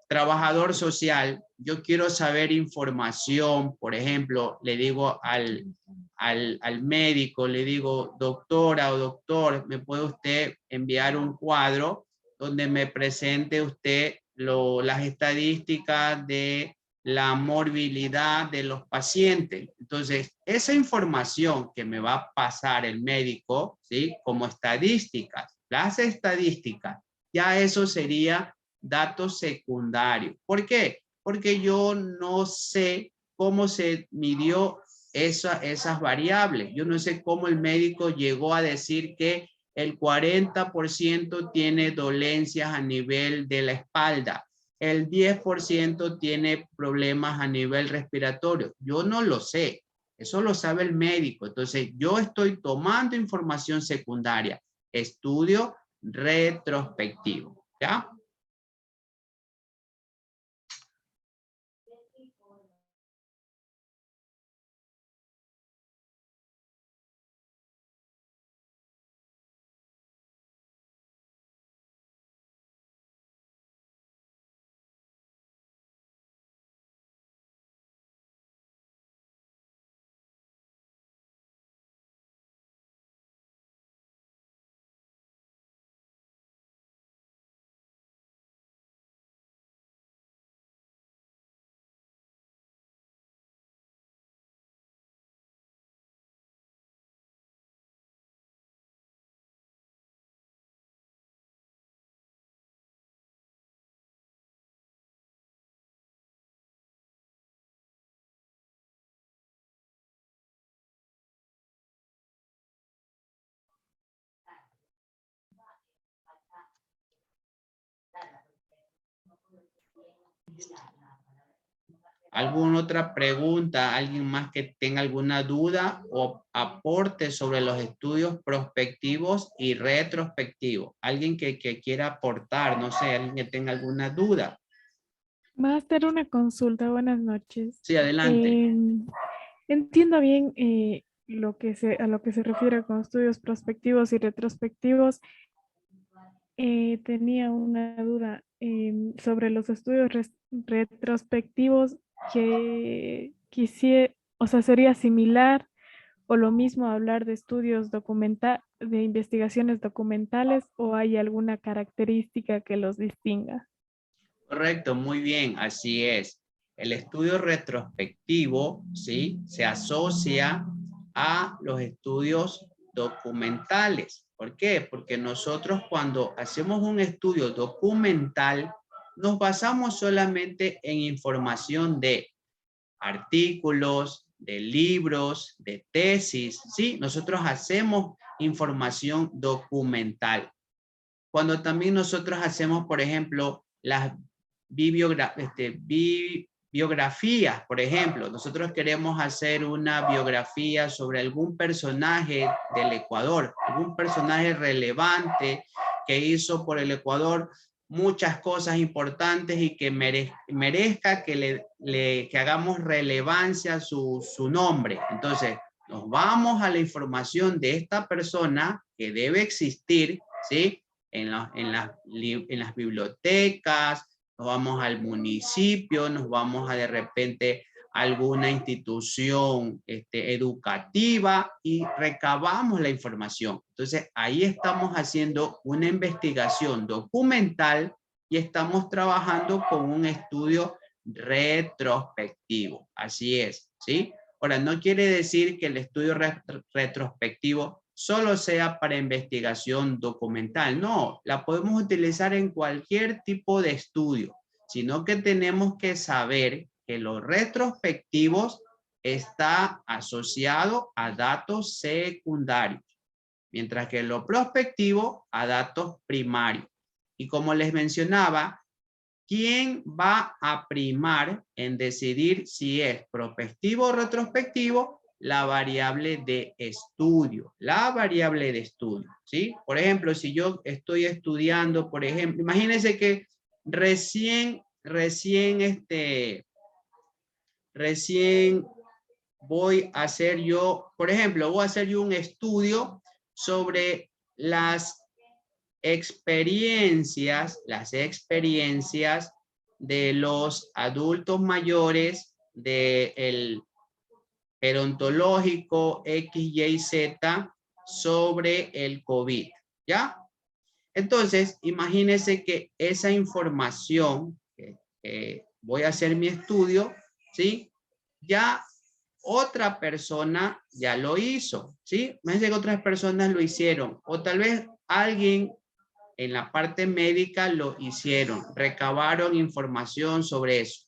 trabajador social, yo quiero saber información, por ejemplo, le digo al médico, le digo, doctora o doctor, ¿me puede usted enviar un cuadro donde me presente usted las estadísticas de la morbilidad de los pacientes? Entonces, esa información que me va a pasar el médico, ¿sí? Como estadísticas, las estadísticas, ya eso sería datos secundarios. ¿Por qué? Porque yo no sé cómo se midió esas variables. Yo no sé cómo el médico llegó a decir que el 40% tiene dolencias a nivel de la espalda, el 10% tiene problemas a nivel respiratorio. Yo no lo sé. Eso lo sabe el médico. Entonces, yo estoy tomando información secundaria. Estudio retrospectivo. ¿Ya? ¿Alguna otra pregunta? ¿Alguien más que tenga alguna duda o aporte sobre los estudios prospectivos y retrospectivos? ¿Alguien que quiera aportar? No sé, alguien que tenga alguna duda. Va a hacer una consulta. Buenas noches. Sí, adelante. Entiendo bien a lo que se refiere con estudios prospectivos y retrospectivos. Tenía una duda sobre los estudios retrospectivos que quisiera, o sea, sería similar o lo mismo hablar de estudios de investigaciones documentales, o hay alguna característica que los distinga. Correcto, muy bien, así es. El estudio retrospectivo, ¿sí? Se asocia a los estudios documentales. ¿Por qué? Porque nosotros cuando hacemos un estudio documental, nos basamos solamente en información de artículos, de libros, de tesis, ¿sí? Nosotros hacemos información documental. Cuando también nosotros hacemos, por ejemplo, las biografías, por ejemplo, nosotros queremos hacer una biografía sobre algún personaje del Ecuador, algún personaje relevante que hizo por el Ecuador muchas cosas importantes y que merezca que hagamos relevancia a su nombre. Entonces, nos vamos a la información de esta persona que debe existir, ¿sí? En las bibliotecas, nos vamos al municipio, nos vamos a de repente a alguna institución educativa y recabamos la información. Entonces ahí estamos haciendo una investigación documental y estamos trabajando con un estudio retrospectivo. Así es, ¿sí? Ahora, no quiere decir que el estudio retrospectivo solo sea para investigación documental. No, la podemos utilizar en cualquier tipo de estudio, sino que tenemos que saber que los retrospectivos está asociado a datos secundarios, mientras que lo prospectivo a datos primarios. Y como les mencionaba, ¿quién va a primar en decidir si es prospectivo o retrospectivo? La variable de estudio, la variable de estudio, ¿sí? Por ejemplo, si yo estoy estudiando, por ejemplo, imagínense que recién voy a hacer yo, por ejemplo, voy a hacer yo un estudio sobre las experiencias de los adultos mayores del gerontológico XYZ sobre el COVID, ¿ya? Entonces, imagínense que esa información, voy a hacer mi estudio, ¿sí? Ya otra persona ya lo hizo, ¿sí? Imagínense que otras personas lo hicieron, o tal vez alguien en la parte médica lo hicieron, recabaron información sobre eso.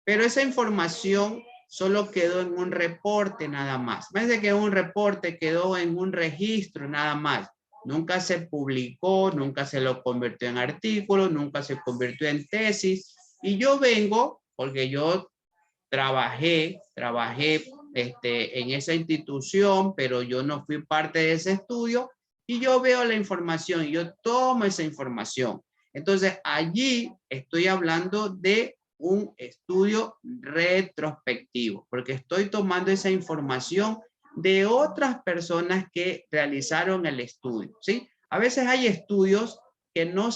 Pero esa información solo quedó en un reporte nada más. Imagínense que un reporte quedó en un registro nada más. Nunca se publicó, nunca se lo convirtió en artículo, nunca se convirtió en tesis. Y yo vengo, porque yo trabajé en esa institución, pero yo no fui parte de ese estudio, y yo veo la información y yo tomo esa información. Entonces allí estoy hablando de un estudio retrospectivo, porque estoy tomando esa información de otras personas que realizaron el estudio, ¿sí? A veces hay estudios que no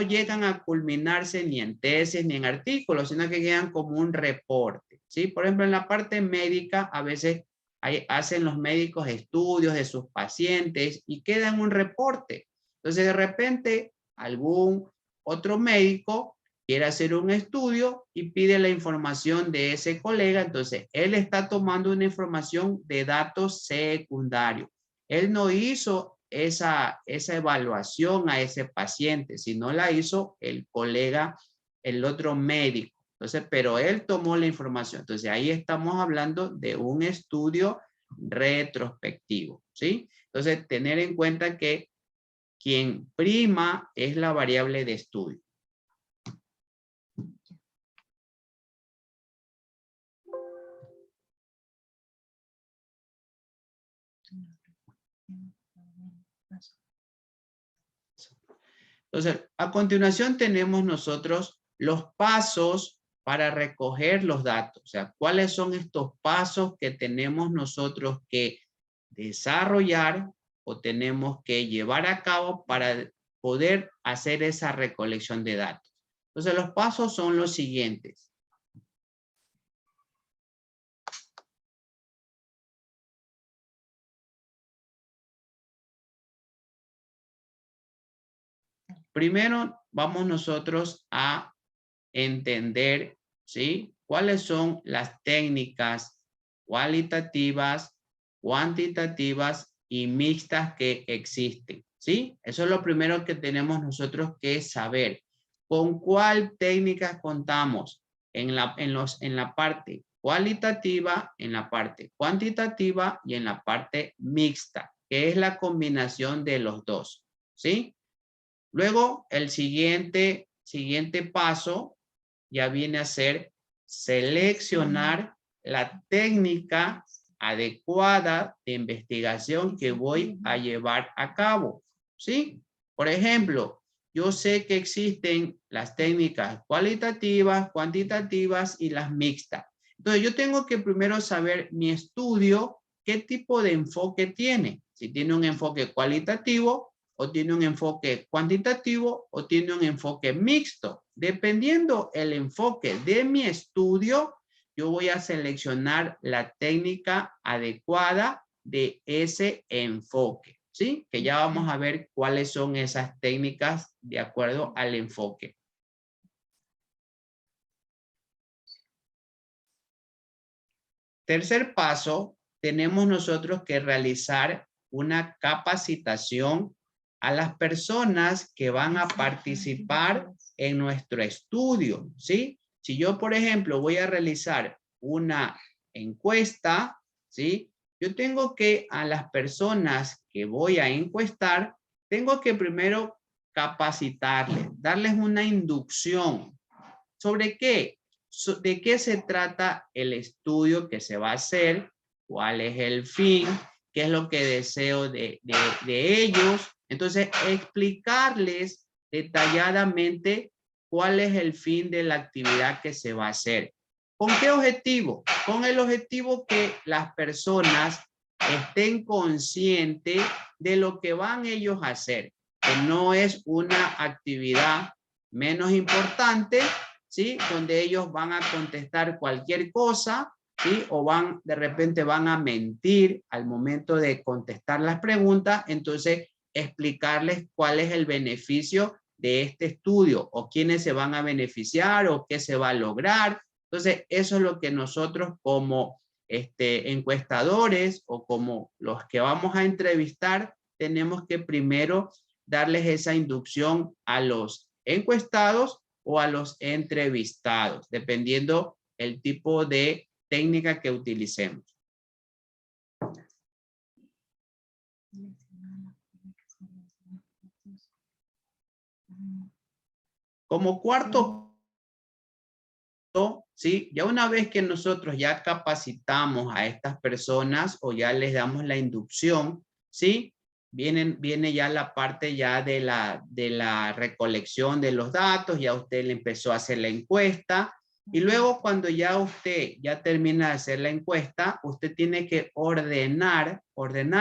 llegan a culminarse ni en tesis ni en artículos, sino que quedan como un reporte, ¿sí? Por ejemplo, en la parte médica, a veces hacen los médicos estudios de sus pacientes y queda en un reporte. Entonces, de repente, algún otro médico quiere hacer un estudio y pide la información de ese colega, entonces él está tomando una información de datos secundarios. Él no hizo esa evaluación a ese paciente, sino la hizo el colega, el otro médico. Entonces, pero él tomó la información. Entonces, ahí estamos hablando de un estudio retrospectivo, ¿sí? Entonces, tener en cuenta que quien prima es la variable de estudio. Entonces, a continuación tenemos nosotros los pasos para recoger los datos. O sea, ¿cuáles son estos pasos que tenemos nosotros que desarrollar o tenemos que llevar a cabo para poder hacer esa recolección de datos? Entonces, los pasos son los siguientes. Primero, vamos nosotros a entender, ¿sí? ¿Cuáles son las técnicas cualitativas, cuantitativas y mixtas que existen? ¿Sí? Eso es lo primero que tenemos nosotros que saber. ¿Con cuál técnica contamos? En la parte cualitativa, en la parte cuantitativa y en la parte mixta, que es la combinación de los dos, ¿sí? Luego, el siguiente paso ya viene a ser seleccionar la técnica adecuada de investigación que voy a llevar a cabo, ¿sí? Por ejemplo, yo sé que existen las técnicas cualitativas, cuantitativas y las mixtas. Entonces, yo tengo que primero saber mi estudio, qué tipo de enfoque tiene. Si tiene un enfoque cualitativo, o tiene un enfoque cuantitativo, o tiene un enfoque mixto. Dependiendo el enfoque de mi estudio, yo voy a seleccionar la técnica adecuada de ese enfoque, ¿sí? Que ya vamos a ver cuáles son esas técnicas de acuerdo al enfoque. Tercer paso, tenemos nosotros que realizar una capacitación a las personas que van a participar en nuestro estudio, ¿sí? Si yo, por ejemplo, voy a realizar una encuesta, ¿sí? Yo tengo que a las personas que voy a encuestar, tengo que primero capacitarles, darles una inducción. ¿Sobre qué? ¿De qué se trata el estudio que se va a hacer? ¿Cuál es el fin? ¿Qué es lo que deseo de ellos? Entonces, explicarles detalladamente cuál es el fin de la actividad que se va a hacer. ¿Con qué objetivo? Con el objetivo que las personas estén conscientes de lo que van ellos a hacer, que no es una actividad menos importante, ¿sí? Donde ellos van a contestar cualquier cosa, ¿sí? O de repente van a mentir al momento de contestar las preguntas. Entonces, explicarles cuál es el beneficio de este estudio, o quiénes se van a beneficiar, o qué se va a lograr. Entonces, eso es lo que nosotros como encuestadores, o como los que vamos a entrevistar, tenemos que primero darles esa inducción a los encuestados o a los entrevistados, dependiendo el tipo de técnica que utilicemos. Como cuarto, ¿sí? Ya una vez que nosotros ya capacitamos a estas personas o ya les damos la inducción, ¿sí? Viene ya la parte ya de la recolección de los datos. Ya usted le empezó a hacer la encuesta, y luego cuando ya usted ya termina de hacer la encuesta, usted tiene que ordenar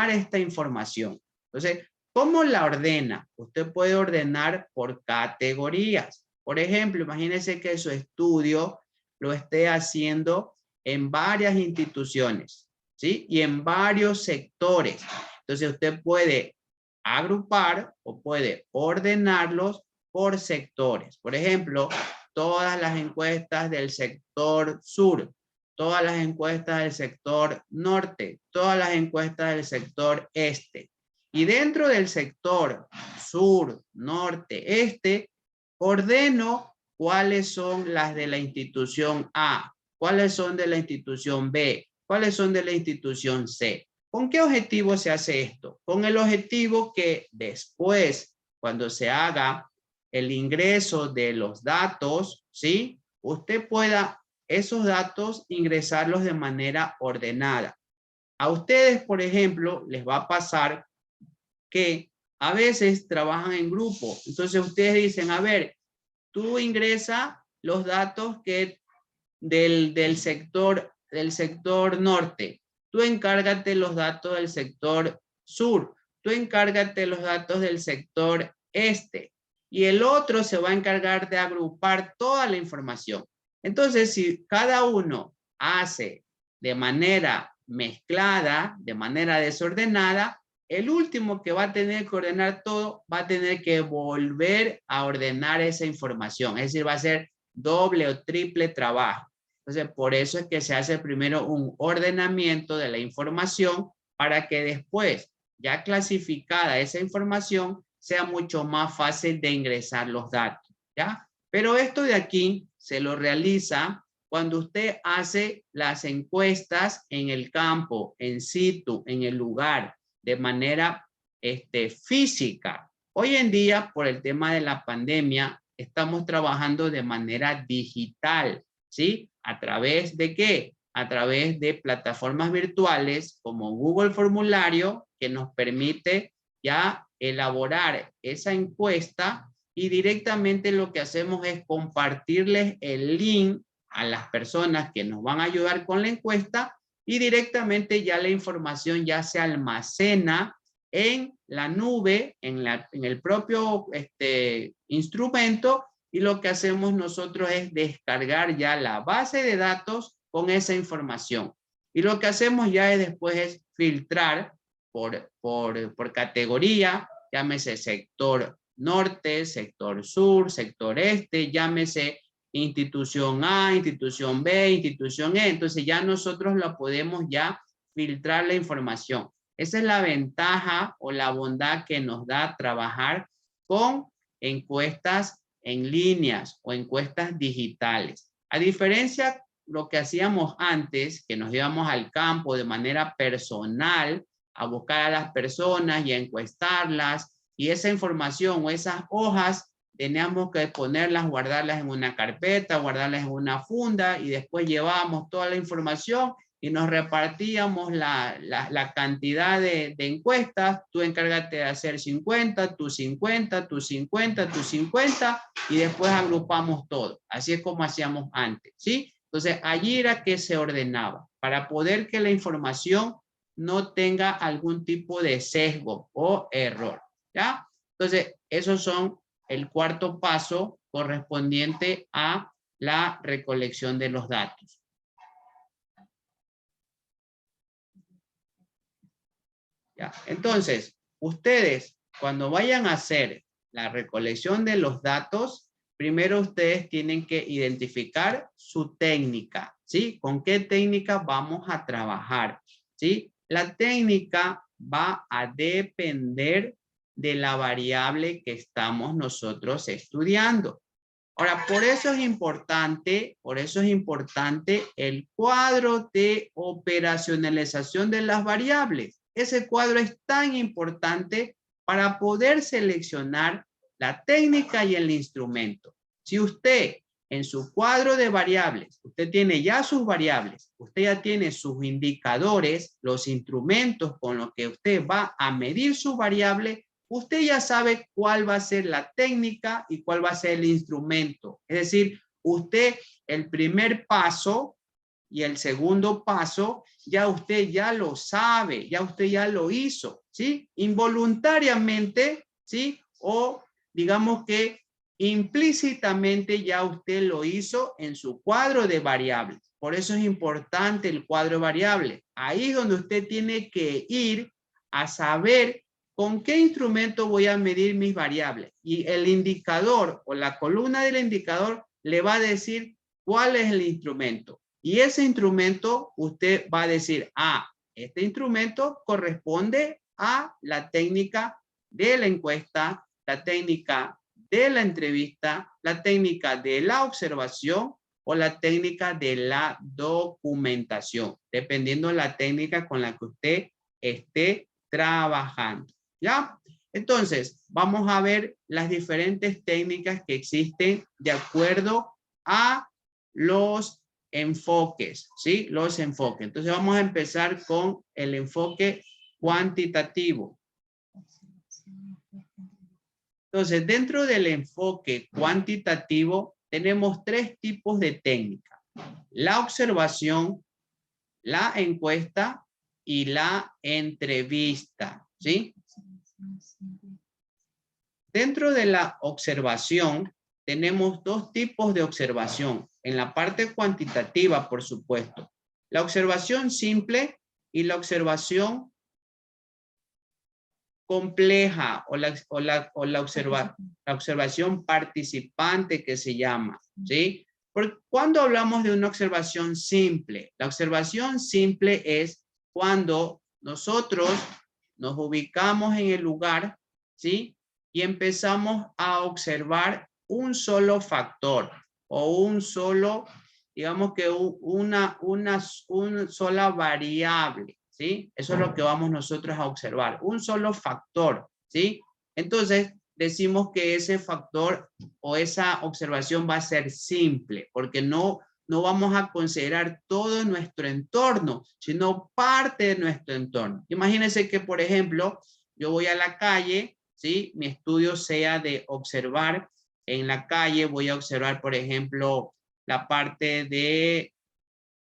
esta información. Entonces, ¿cómo la ordena? Usted puede ordenar por categorías. Por ejemplo, imagínese que su estudio lo esté haciendo en varias instituciones, ¿sí? Y en varios sectores. Entonces usted puede agrupar o puede ordenarlos por sectores. Por ejemplo, todas las encuestas del sector sur, todas las encuestas del sector norte, todas las encuestas del sector este. Y dentro del sector sur, norte, este, ordeno cuáles son las de la institución A, cuáles son de la institución B, cuáles son de la institución C. ¿Con qué objetivo se hace esto? Con el objetivo que después, cuando se haga el ingreso de los datos, ¿sí? Usted pueda esos datos ingresarlos de manera ordenada. A ustedes, por ejemplo, les va a pasar que a veces trabajan en grupo. Entonces ustedes dicen, a ver, tú ingresa los datos que del sector norte. Tú encárgate los datos del sector sur. Tú encárgate los datos del sector este. Y el otro se va a encargar de agrupar toda la información. Entonces, si cada uno hace de manera mezclada, de manera desordenada, el último que va a tener que ordenar todo va a tener que volver a ordenar esa información. Es decir, va a ser doble o triple trabajo. Entonces, por eso es que se hace primero un ordenamiento de la información, para que después, ya clasificada esa información, sea mucho más fácil de ingresar los datos, ¿ya? Pero esto de aquí se lo realiza cuando usted hace las encuestas en el campo, en situ, en el lugar, de manera física. Hoy en día, por el tema de la pandemia, estamos trabajando de manera digital, ¿sí? ¿A través de qué? A través de plataformas virtuales como Google Formulario, que nos permite ya elaborar esa encuesta, y directamente lo que hacemos es compartirles el link a las personas que nos van a ayudar con la encuesta, y directamente ya la información ya se almacena en la nube, en el propio instrumento, y lo que hacemos nosotros es descargar ya la base de datos con esa información. Y lo que hacemos ya es después es filtrar por categoría, llámese sector norte, sector sur, sector este, llámese institución A, institución B, institución E. Entonces ya nosotros la podemos ya filtrar la información. Esa es la ventaja o la bondad que nos da trabajar con encuestas en líneas o encuestas digitales. A diferencia lo que hacíamos antes, que nos íbamos al campo de manera personal a buscar a las personas y a encuestarlas, y esa información o esas hojas teníamos que ponerlas, guardarlas en una carpeta, guardarlas en una funda, y después llevábamos toda la información y nos repartíamos la cantidad de encuestas. Tú encárgate de hacer 50, tú 50, tú 50, tú 50, y después agrupamos todo. Así es como hacíamos antes, ¿sí? Entonces, allí era que se ordenaba, para poder que la información no tenga algún tipo de sesgo o error, ¿ya? Entonces, esos son el cuarto paso correspondiente a la recolección de los datos. ¿Ya? Entonces, ustedes, cuando vayan a hacer la recolección de los datos, primero ustedes tienen que identificar su técnica, ¿sí? ¿Con qué técnica vamos a trabajar? ¿Sí? La técnica va a depender de la variable que estamos nosotros estudiando. Ahora, por eso es importante el cuadro de operacionalización de las variables. Ese cuadro es tan importante para poder seleccionar la técnica y el instrumento. Si usted en su cuadro de variables, usted tiene ya sus variables, usted ya tiene sus indicadores, los instrumentos con los que usted va a medir su variable, usted ya sabe cuál va a ser la técnica y cuál va a ser el instrumento. Es decir, usted el primer paso y el segundo paso, ya usted ya lo sabe, ya usted ya lo hizo, ¿sí? Involuntariamente, ¿sí? O digamos que implícitamente ya usted lo hizo en su cuadro de variables. Por eso es importante el cuadro de variables. Ahí es donde usted tiene que ir a saber con qué instrumento voy a medir mis variables. Y el indicador o la columna del indicador le va a decir cuál es el instrumento. Y ese instrumento usted va a decir, este instrumento corresponde a la técnica de la encuesta, la técnica de la entrevista, la técnica de la observación o la técnica de la documentación, dependiendo de la técnica con la que usted esté trabajando. ¿Ya? Entonces, vamos a ver las diferentes técnicas que existen de acuerdo a los enfoques, ¿sí? Los enfoques. Entonces, vamos a empezar con el enfoque cuantitativo. Entonces, dentro del enfoque cuantitativo, tenemos tres tipos de técnica: la observación, la encuesta y la entrevista, ¿sí? Dentro de la observación, tenemos dos tipos de observación. En la parte cuantitativa, por supuesto. La observación simple y la observación compleja o la observación participante, que se llama, ¿sí? Porque cuando hablamos de una observación simple, la observación simple es cuando nosotros nos ubicamos en el lugar, ¿sí? Y empezamos a observar un solo factor o un solo, digamos que una sola variable, ¿sí? Eso es lo que vamos nosotros a observar, un solo factor, ¿sí? Entonces, decimos que ese factor o esa observación va a ser simple, porque no vamos a considerar todo nuestro entorno, sino parte de nuestro entorno. Imagínense que, por ejemplo, yo voy a la calle, ¿sí? Mi estudio sea de observar en la calle, voy a observar, por ejemplo, la parte de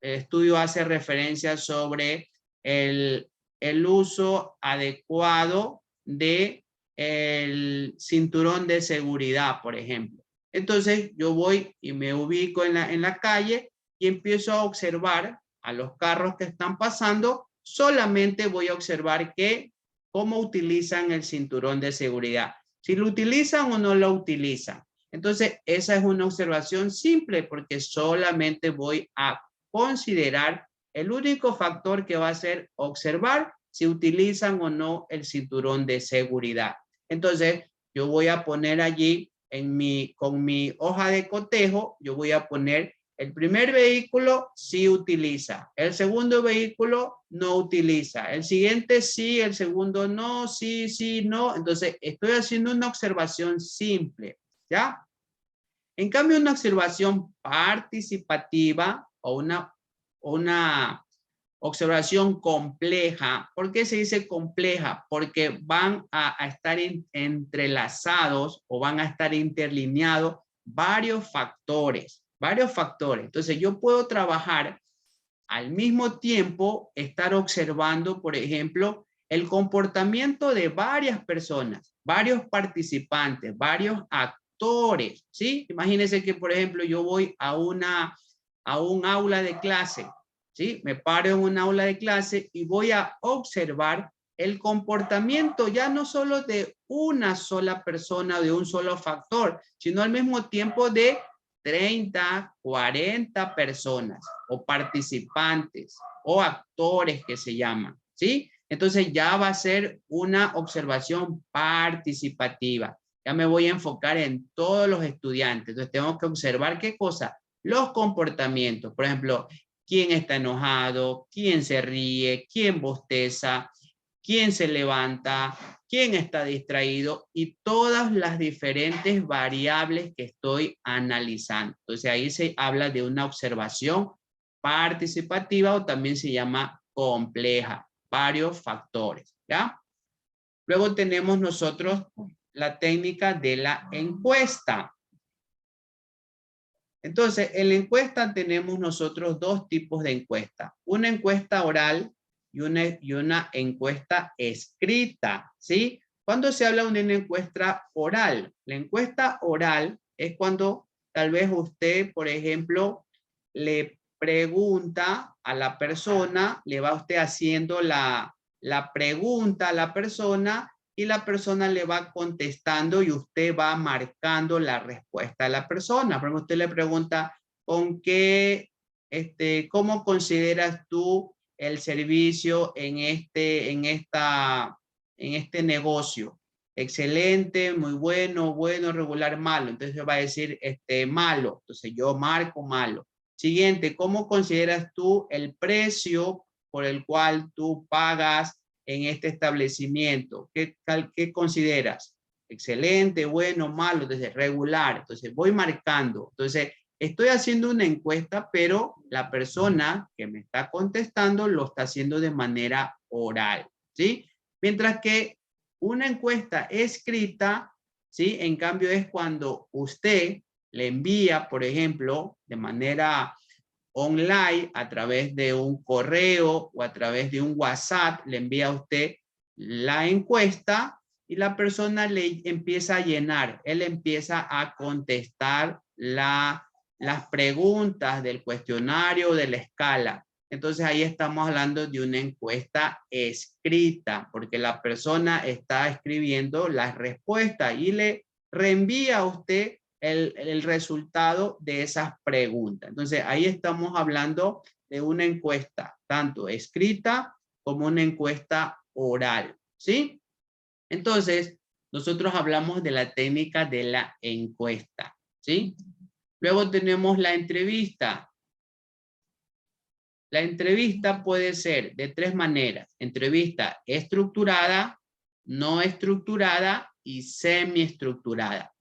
el estudio hace referencia sobre el uso adecuado de el cinturón de seguridad, por ejemplo. Entonces yo voy y me ubico en la calle y empiezo a observar a los carros que están pasando. Solamente voy a observar cómo utilizan el cinturón de seguridad. Si lo utilizan o no lo utilizan. Entonces, esa es una observación simple porque solamente voy a considerar el único factor que va a ser observar si utilizan o no el cinturón de seguridad. Entonces, yo voy a poner allí con mi hoja de cotejo, yo voy a poner el primer vehículo sí utiliza, el segundo vehículo no utiliza, el siguiente sí, el segundo no, sí, sí, no. Entonces, estoy haciendo una observación simple, ¿ya? En cambio, una observación participativa o una observación compleja. ¿Por qué se dice compleja? Porque van a estar entrelazados o van a estar interlineados varios factores. Entonces yo puedo trabajar al mismo tiempo, estar observando, por ejemplo, el comportamiento de varias personas, varios participantes, varios actores, ¿sí? Imagínense que, por ejemplo, yo voy a un aula de clase, ¿sí? Me paro en un aula de clase y voy a observar el comportamiento ya no solo de una sola persona, de un solo factor, sino al mismo tiempo de 30, 40 personas o participantes o actores que se llaman, ¿sí? Entonces ya va a ser una observación participativa. Ya me voy a enfocar en todos los estudiantes. Entonces tengo que observar qué cosa, los comportamientos. Por ejemplo, quién está enojado, quién se ríe, quién bosteza, quién se levanta, quién está distraído y todas las diferentes variables que estoy analizando. Entonces ahí se habla de una observación participativa o también se llama compleja, varios factores, ¿ya? Luego tenemos nosotros la técnica de la encuesta. Entonces, en la encuesta tenemos nosotros dos tipos de encuesta. Una encuesta oral y una encuesta escrita, ¿sí? ¿Cuándo se habla de una encuesta oral? La encuesta oral es cuando tal vez usted, por ejemplo, le pregunta a la persona, le va usted haciendo la pregunta a la persona y la persona le va contestando y usted va marcando la respuesta a la persona. Por ejemplo, usted le pregunta, ¿con qué, cómo consideras tú el servicio en este negocio? Excelente, muy bueno, bueno, regular, malo. Entonces va a decir, malo. Entonces yo marco malo. Siguiente, ¿cómo consideras tú el precio por el cual tú pagas en este establecimiento? ¿Qué consideras? Excelente, bueno, malo, entonces regular. Entonces voy marcando. Entonces estoy haciendo una encuesta, pero la persona que me está contestando lo está haciendo de manera oral, ¿sí? Mientras que una encuesta escrita, ¿sí? En cambio es cuando usted le envía, por ejemplo, de manera online, a través de un correo o a través de un WhatsApp, le envía a usted la encuesta y la persona le empieza a llenar, él empieza a contestar las preguntas del cuestionario, de la escala. Entonces ahí estamos hablando de una encuesta escrita, porque la persona está escribiendo las respuestas y le reenvía a usted el resultado de esas preguntas. Entonces, ahí estamos hablando de una encuesta, tanto escrita como una encuesta oral, ¿sí? Entonces, nosotros hablamos de la técnica de la encuesta, ¿sí? Luego tenemos la entrevista. La entrevista puede ser de tres maneras: entrevista estructurada, no estructurada y semiestructurada.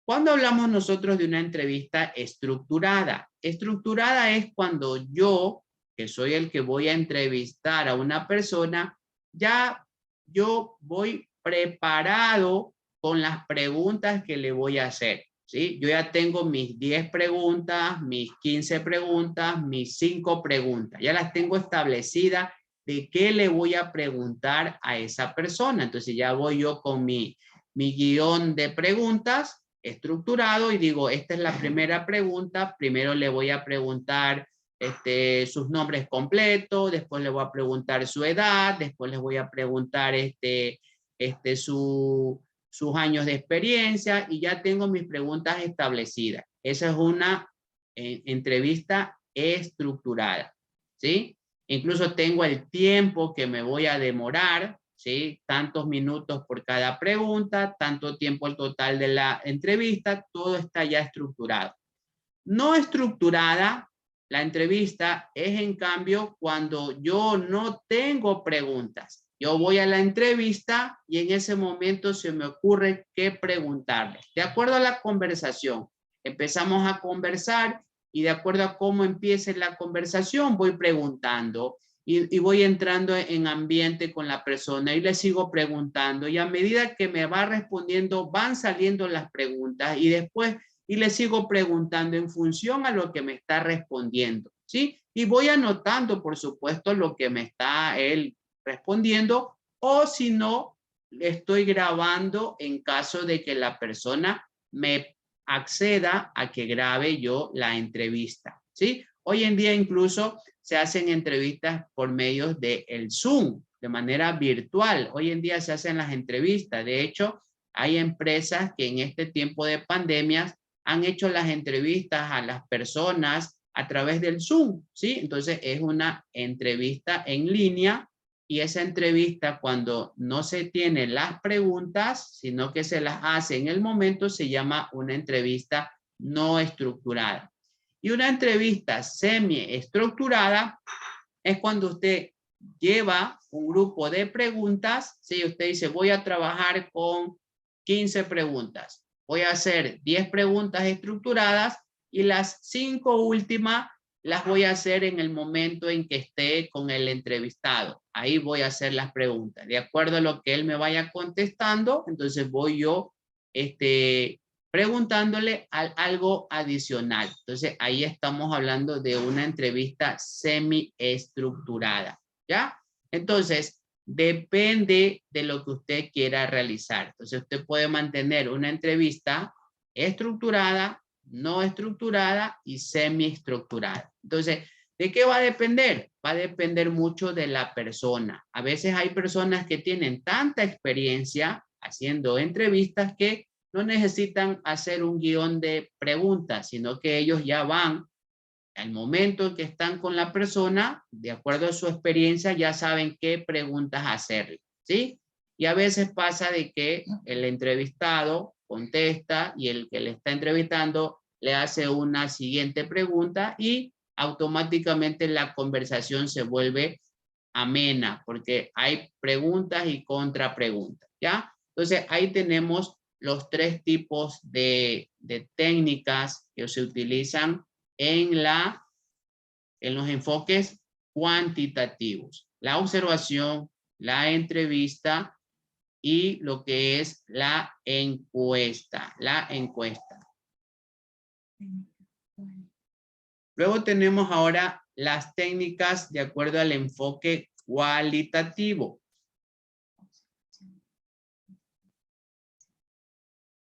¿Cuándo hablamos nosotros de una entrevista estructurada? Estructurada es cuando yo, que soy el que voy a entrevistar a una persona, ya yo voy preparado con las preguntas que le voy a hacer, ¿sí? Yo ya tengo mis 10 preguntas, mis 15 preguntas, mis 5 preguntas. Ya las tengo establecidas de qué le voy a preguntar a esa persona. Entonces ya voy yo con mi guión de preguntas estructurado y digo, esta es la primera pregunta, primero le voy a preguntar sus nombres completos, después le voy a preguntar su edad, después les voy a preguntar su sus años de experiencia y ya tengo mis preguntas establecidas. Esa es una entrevista estructurada, ¿sí? Incluso tengo el tiempo que me voy a demorar, ¿sí? Tantos minutos por cada pregunta, tanto tiempo el total de la entrevista, todo está ya estructurado. No estructurada, la entrevista es en cambio cuando yo no tengo preguntas. Yo voy a la entrevista y en ese momento se me ocurre qué preguntarle. De acuerdo a la conversación, empezamos a conversar y de acuerdo a cómo empiece la conversación voy preguntando y voy entrando en ambiente con la persona y le sigo preguntando y a medida que me va respondiendo van saliendo las preguntas y después y le sigo preguntando en función a lo que me está respondiendo, ¿sí? Y voy anotando, por supuesto, lo que me está él respondiendo o si no, estoy grabando en caso de que la persona me acceda a que grabe yo la entrevista, ¿sí? Hoy en día incluso se hacen entrevistas por medios de el Zoom, de manera virtual. Hoy en día se hacen las entrevistas. De hecho, hay empresas que en este tiempo de pandemias han hecho las entrevistas a las personas a través del Zoom, ¿sí? Entonces es una entrevista en línea y esa entrevista cuando no se tienen las preguntas, sino que se las hace en el momento, se llama una entrevista no estructurada. Y una entrevista semi-estructurada es cuando usted lleva un grupo de preguntas, ¿sí? Usted dice, voy a trabajar con 15 preguntas. Voy a hacer 10 preguntas estructuradas y las 5 últimas las voy a hacer en el momento en que esté con el entrevistado. Ahí voy a hacer las preguntas. De acuerdo a lo que él me vaya contestando, entonces voy yo preguntándole algo adicional. Entonces ahí estamos hablando de una entrevista semi-estructurada, ¿ya? Entonces, depende de lo que usted quiera realizar. Entonces usted puede mantener una entrevista estructurada, no estructurada y semi-estructurada. Entonces, ¿de qué va a depender? Va a depender mucho de la persona. A veces hay personas que tienen tanta experiencia haciendo entrevistas que no necesitan hacer un guión de preguntas, sino que ellos ya van al momento en que están con la persona, de acuerdo a su experiencia, ya saben qué preguntas hacerle, ¿sí? Y a veces pasa de que el entrevistado contesta y el que le está entrevistando le hace una siguiente pregunta y automáticamente la conversación se vuelve amena porque hay preguntas y contrapreguntas, ¿ya? Entonces ahí tenemos los 3 tipos de técnicas que se utilizan en los enfoques cuantitativos. La observación, la entrevista y lo que es la encuesta. Luego tenemos ahora las técnicas de acuerdo al enfoque cualitativo.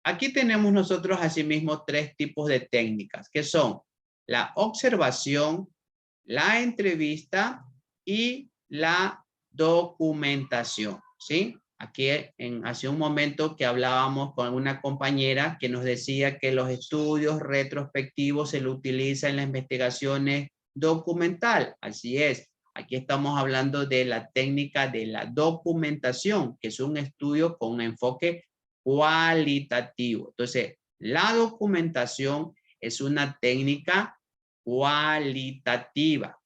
Aquí tenemos nosotros asimismo 3 tipos de técnicas, que son la observación, la entrevista y la documentación, ¿sí? Aquí hace un momento que hablábamos con una compañera que nos decía que los estudios retrospectivos se lo utiliza en las investigaciones documental. Así es. Aquí estamos hablando de la técnica de la documentación, que es un estudio con un enfoque cualitativo. Entonces, la documentación es una técnica cualitativa.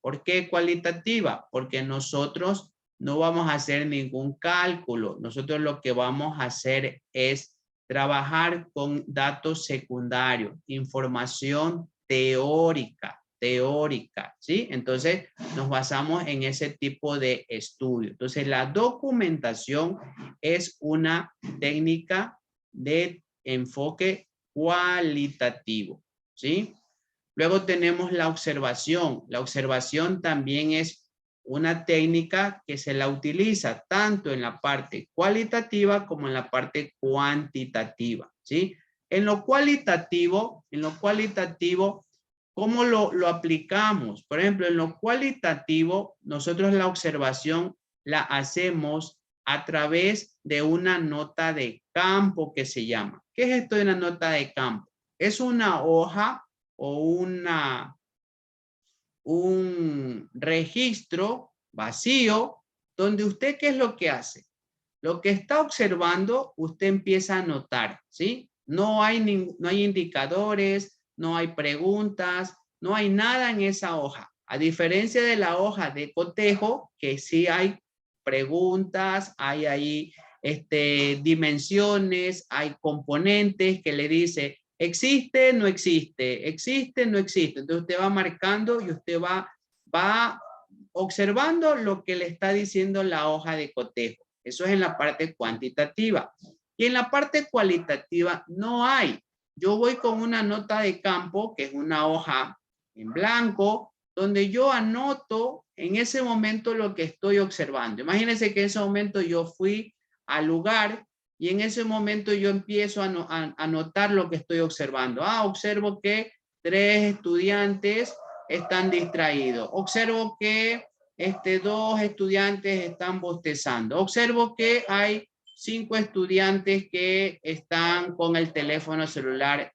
¿Por qué cualitativa? Porque nosotros no vamos a hacer ningún cálculo. Nosotros lo que vamos a hacer es trabajar con datos secundarios, información teórica, ¿sí? Entonces, nos basamos en ese tipo de estudio. Entonces, la documentación es una técnica de enfoque cualitativo, ¿sí? Luego tenemos la observación. La observación también es una técnica que se la utiliza tanto en la parte cualitativa como en la parte cuantitativa, ¿sí? En lo cualitativo, ¿cómo lo aplicamos? Por ejemplo, en lo cualitativo, nosotros la observación la hacemos a través de una nota de campo que se llama. ¿Qué es esto de una nota de campo? Es una hoja o un registro vacío donde usted, ¿qué es lo que hace? Lo que está observando, usted empieza a anotar, ¿sí? No hay indicadores, no hay preguntas, no hay nada en esa hoja. A diferencia de la hoja de cotejo, que sí hay preguntas, hay ahí dimensiones, hay componentes que le dice, existe, no existe, existe, no existe. Entonces usted va marcando y usted va observando lo que le está diciendo la hoja de cotejo. Eso es en la parte cuantitativa. Y en la parte cualitativa no hay. Yo voy con una nota de campo, que es una hoja en blanco, donde yo anoto en ese momento lo que estoy observando. Imagínense que en ese momento yo fui al lugar y en ese momento yo empiezo a anotar lo que estoy observando. Observo que 3 estudiantes están distraídos. Observo que 2 estudiantes están bostezando. Observo que hay 5 estudiantes que están con el teléfono celular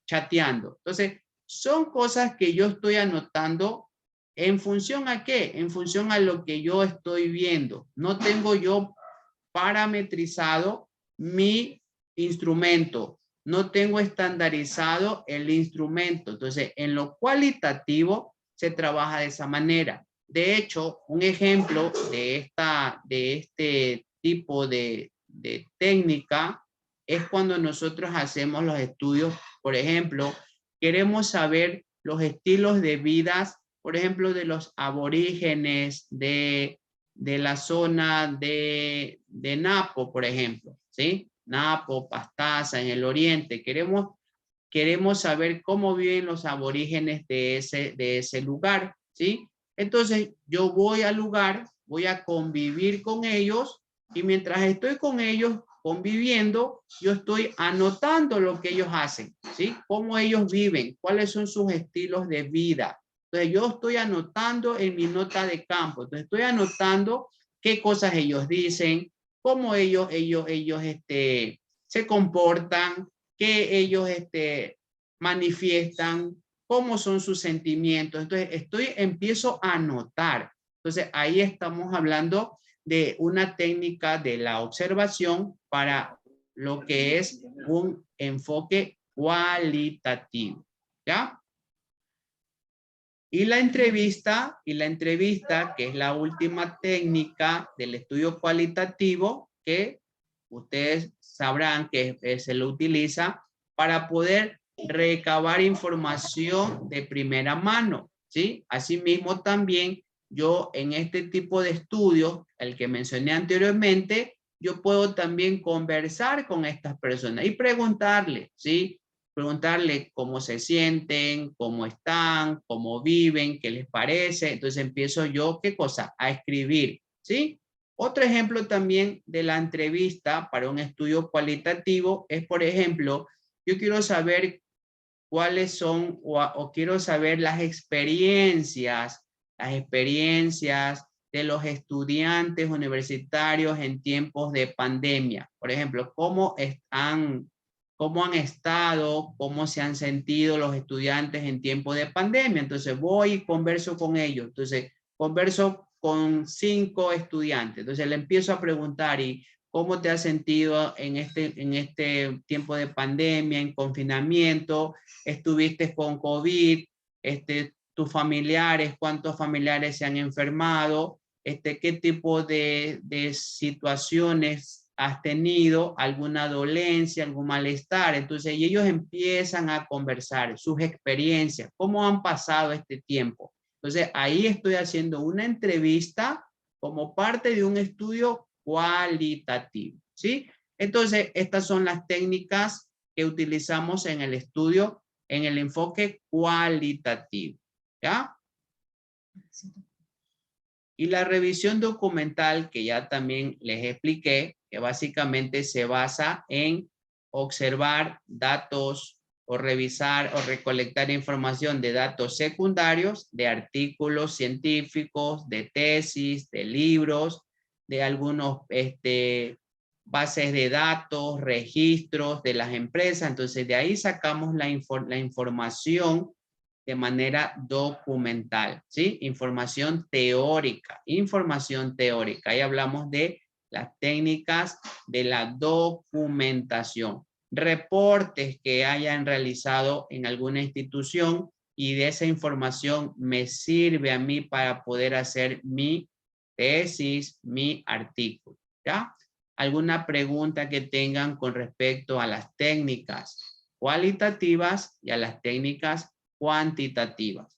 chateando. Entonces, son cosas que yo estoy anotando en función a qué, en función a lo que yo estoy viendo. No tengo yo parametrizado mi instrumento, no tengo estandarizado el instrumento. Entonces, en lo cualitativo se trabaja de esa manera. De hecho, un ejemplo de este tipo de técnica es cuando nosotros hacemos los estudios. Por ejemplo, queremos saber los estilos de vida, por ejemplo, de los aborígenes de la zona de Napo, por ejemplo, ¿sí? Napo, Pastaza, en el oriente. Queremos saber cómo viven los aborígenes de ese lugar, ¿sí? Entonces, yo voy al lugar, voy a convivir con ellos y mientras estoy con ellos conviviendo, yo estoy anotando lo que ellos hacen, ¿sí? Cómo ellos viven, cuáles son sus estilos de vida. Entonces, yo estoy anotando en mi nota de campo. Entonces, estoy anotando qué cosas ellos dicen, cómo ellos se comportan, qué ellos manifiestan, cómo son sus sentimientos. Entonces, empiezo a anotar. Entonces, ahí estamos hablando de una técnica de la observación para lo que es un enfoque cualitativo, ¿ya? Y la entrevista, que es la última técnica del estudio cualitativo, que ustedes sabrán que se lo utiliza para poder recabar información de primera mano, ¿sí? Asimismo también yo en este tipo de estudios, el que mencioné anteriormente, yo puedo también conversar con estas personas y preguntarle, ¿sí? Preguntarle cómo se sienten, cómo están, cómo viven, qué les parece. Entonces empiezo yo, ¿qué cosa? A escribir, ¿sí? Otro ejemplo también de la entrevista para un estudio cualitativo es, por ejemplo, yo quiero saber cuáles son o quiero saber las experiencias de los estudiantes universitarios en tiempos de pandemia. Por ejemplo, cómo han estado, cómo se han sentido los estudiantes en tiempos de pandemia. Entonces voy y converso con ellos. Entonces converso con 5 estudiantes. Entonces le empiezo a preguntar, ¿y cómo te has sentido en este tiempo de pandemia, en confinamiento? ¿Estuviste con COVID? ¿Tus familiares, cuántos familiares se han enfermado? ¿Qué tipo de situaciones has tenido? ¿Alguna dolencia, algún malestar? Entonces, y ellos empiezan a conversar sus experiencias, cómo han pasado este tiempo. Entonces, ahí estoy haciendo una entrevista como parte de un estudio cualitativo, ¿sí? Entonces, estas son las técnicas que utilizamos en el estudio, en el enfoque cualitativo, ¿ya? Y la revisión documental, que ya también les expliqué, que básicamente se basa en observar datos o revisar o recolectar información de datos secundarios, de artículos científicos, de tesis, de libros, de algunos bases de datos, registros de las empresas. Entonces de ahí sacamos la información de manera documental, ¿sí? Información teórica. Ahí hablamos de las técnicas de la documentación. Reportes que hayan realizado en alguna institución y de esa información me sirve a mí para poder hacer mi tesis, mi artículo, ¿ya? ¿Alguna pregunta que tengan con respecto a las técnicas cualitativas y a las técnicas cuantitativas?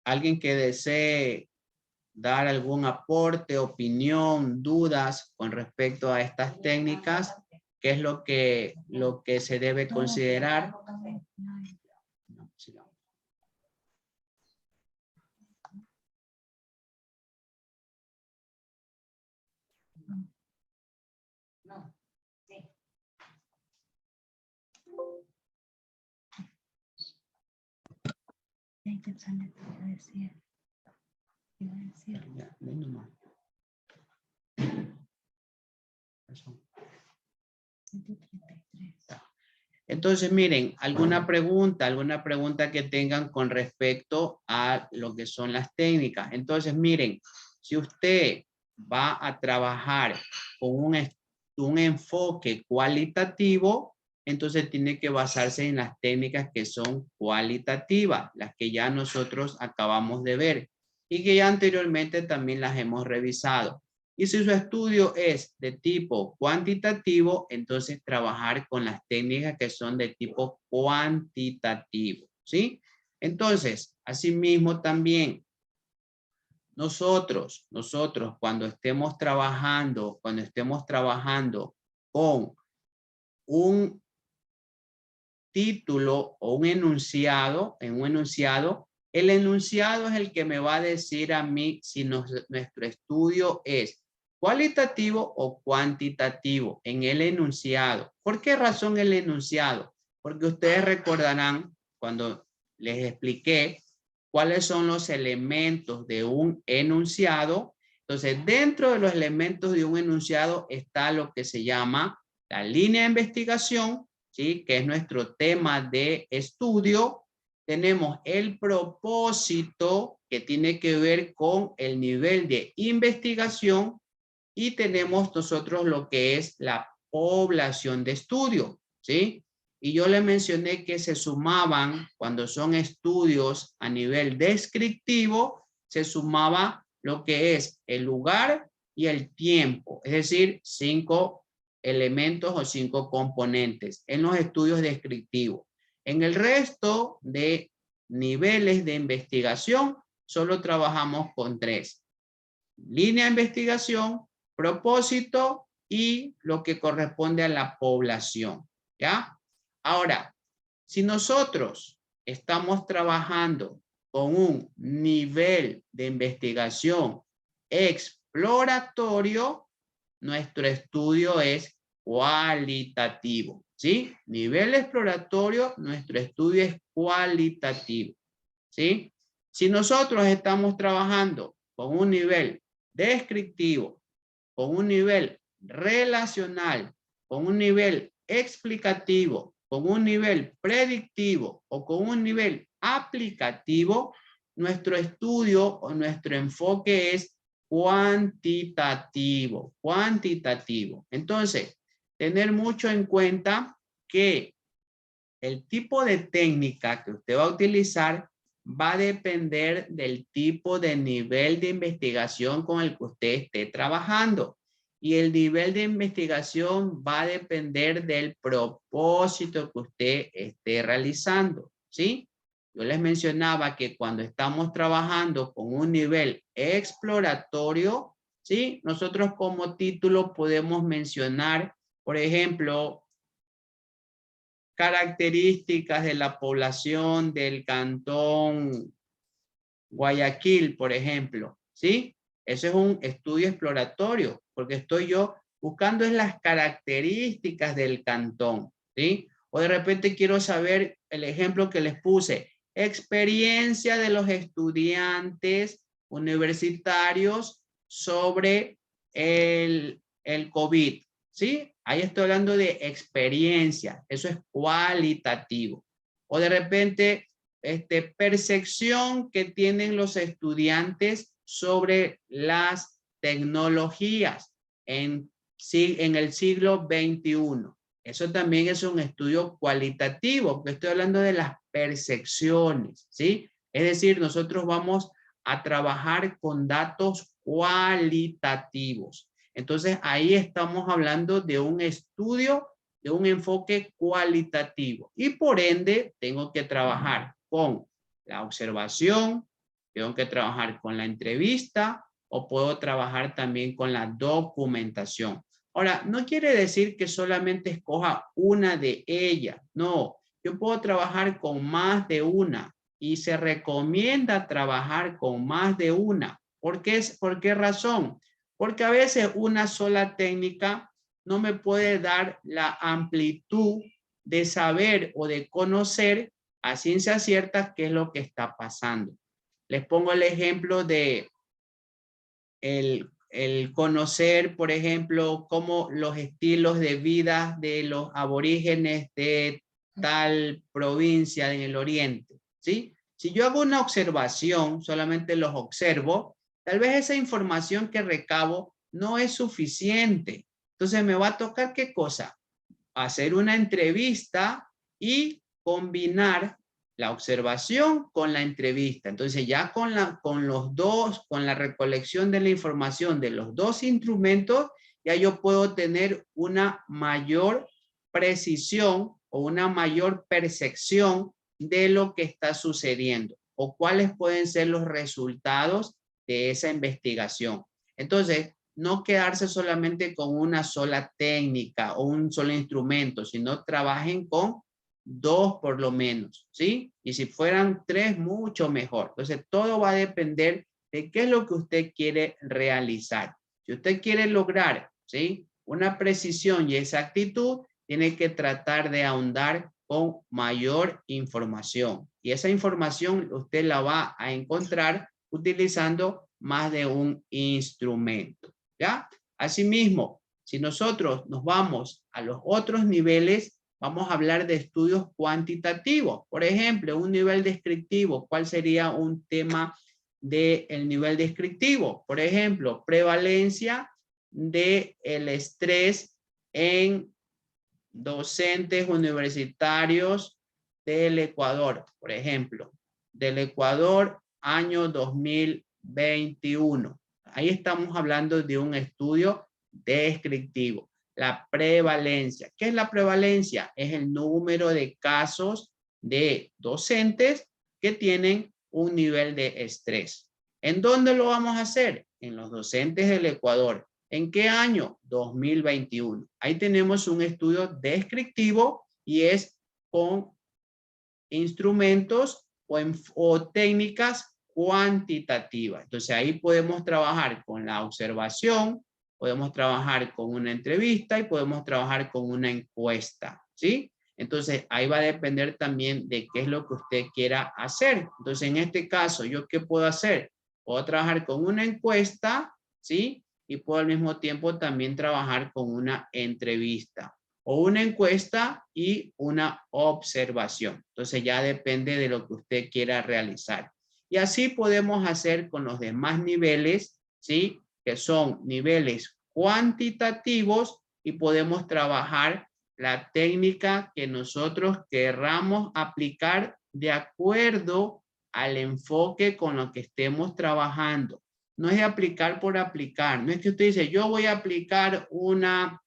¿Alguien que desee dar algún aporte, opinión, dudas con respecto a estas técnicas? ¿Qué es lo que se debe considerar? No, sigamos. Ya, lee nomás. Eso. Entonces, miren, alguna pregunta que tengan con respecto a lo que son las técnicas. Entonces, miren, si usted va a trabajar con un enfoque cualitativo, entonces tiene que basarse en las técnicas que son cualitativas, las que ya nosotros acabamos de ver y que ya anteriormente también las hemos revisado. Y si su estudio es de tipo cuantitativo, entonces trabajar con las técnicas que son de tipo cuantitativo, ¿sí? Entonces, asimismo también, nosotros cuando estemos trabajando con un título o un enunciado, el enunciado es el que me va a decir a mí si nuestro estudio es cualitativo o cuantitativo en el enunciado. ¿Por qué razón el enunciado? Porque ustedes recordarán cuando les expliqué cuáles son los elementos de un enunciado. Entonces, dentro de los elementos de un enunciado está lo que se llama la línea de investigación, ¿sí? Que es nuestro tema de estudio. Tenemos el propósito, que tiene que ver con el nivel de investigación, y tenemos nosotros lo que es la población de estudio, ¿sí? Y yo le mencioné que se sumaban, cuando son estudios a nivel descriptivo, se sumaba lo que es el lugar y el tiempo, es decir, 5 elementos o 5 componentes en los estudios descriptivos. En el resto de niveles de investigación, solo trabajamos con 3. Línea de investigación, propósito y lo que corresponde a la población, ¿ya? Ahora, si nosotros estamos trabajando con un nivel de investigación exploratorio, nuestro estudio es cualitativo, ¿sí? Nivel exploratorio, nuestro estudio es cualitativo, ¿sí? Si nosotros estamos trabajando con un nivel descriptivo, con un nivel relacional, con un nivel explicativo, con un nivel predictivo o con un nivel aplicativo, nuestro estudio o nuestro enfoque es cuantitativo. Entonces, tener mucho en cuenta que el tipo de técnica que usted va a utilizar va a depender del tipo de nivel de investigación con el que usted esté trabajando. Y el nivel de investigación va a depender del propósito que usted esté realizando, ¿sí? Yo les mencionaba que cuando estamos trabajando con un nivel exploratorio, ¿sí? Nosotros como título podemos mencionar, por ejemplo, características de la población del cantón Guayaquil, por ejemplo, ¿sí? Eso es un estudio exploratorio, porque estoy yo buscando es las características del cantón, ¿sí? O de repente quiero saber el ejemplo que les puse, experiencia de los estudiantes universitarios sobre el COVID, ¿sí? Ahí estoy hablando de experiencia, eso es cualitativo. O de repente, percepción que tienen los estudiantes sobre las tecnologías en el siglo XXI. Eso también es un estudio cualitativo, porque estoy hablando de las percepciones, ¿sí? Es decir, nosotros vamos a trabajar con datos cualitativos. Entonces, ahí estamos hablando de un estudio, de un enfoque cualitativo. Y por ende, tengo que trabajar con la observación, tengo que trabajar con la entrevista o puedo trabajar también con la documentación. Ahora, no quiere decir que solamente escoja una de ellas. No, yo puedo trabajar con más de una y se recomienda trabajar con más de una. ¿Por qué razón? Porque a veces una sola técnica no me puede dar la amplitud de saber o de conocer a ciencia cierta qué es lo que está pasando. Les pongo el ejemplo de el conocer, por ejemplo, cómo los estilos de vida de los aborígenes de tal provincia en el oriente, ¿sí? Si yo hago una observación, solamente los observo, tal vez esa información que recabo no es suficiente. Entonces me va a tocar, ¿qué cosa? Hacer una entrevista y combinar la observación con la entrevista. Entonces ya con la recolección de la información de los dos instrumentos, ya yo puedo tener una mayor precisión o una mayor percepción de lo que está sucediendo o cuáles pueden ser los resultados de esa investigación. Entonces, no quedarse solamente con una sola técnica o un solo instrumento, sino trabajen con dos por lo menos, ¿sí? Y si fueran tres, mucho mejor. Entonces, todo va a depender de qué es lo que usted quiere realizar. Si usted quiere lograr, ¿sí?, una precisión y exactitud, tiene que tratar de ahondar con mayor información. Y esa información usted la va a encontrar utilizando más de un instrumento, ¿ya? Asimismo, si nosotros nos vamos a los otros niveles, vamos a hablar de estudios cuantitativos. Por ejemplo, un nivel descriptivo. ¿Cuál sería un tema del nivel descriptivo? Por ejemplo, prevalencia del estrés en docentes universitarios del Ecuador, por ejemplo, del Ecuador año 2021. Ahí estamos hablando de un estudio descriptivo. La prevalencia. ¿Qué es la prevalencia? Es el número de casos de docentes que tienen un nivel de estrés. ¿En dónde lo vamos a hacer? En los docentes del Ecuador. ¿En qué año? 2021. Ahí tenemos un estudio descriptivo y es con instrumentos o técnicas cuantitativas. Entonces ahí podemos trabajar con la observación, podemos trabajar con una entrevista y podemos trabajar con una encuesta, ¿sí? Entonces ahí va a depender también de qué es lo que usted quiera hacer. Entonces en este caso, ¿yo qué puedo hacer? Puedo trabajar con una encuesta, ¿sí? Y puedo al mismo tiempo también trabajar con una entrevista o una encuesta y una observación. Entonces ya depende de lo que usted quiera realizar. Y así podemos hacer con los demás niveles, ¿sí? Que son niveles cuantitativos y podemos trabajar la técnica que nosotros querramos aplicar de acuerdo al enfoque con lo que estemos trabajando. No es de aplicar por aplicar. No es que usted dice, yo voy a aplicar una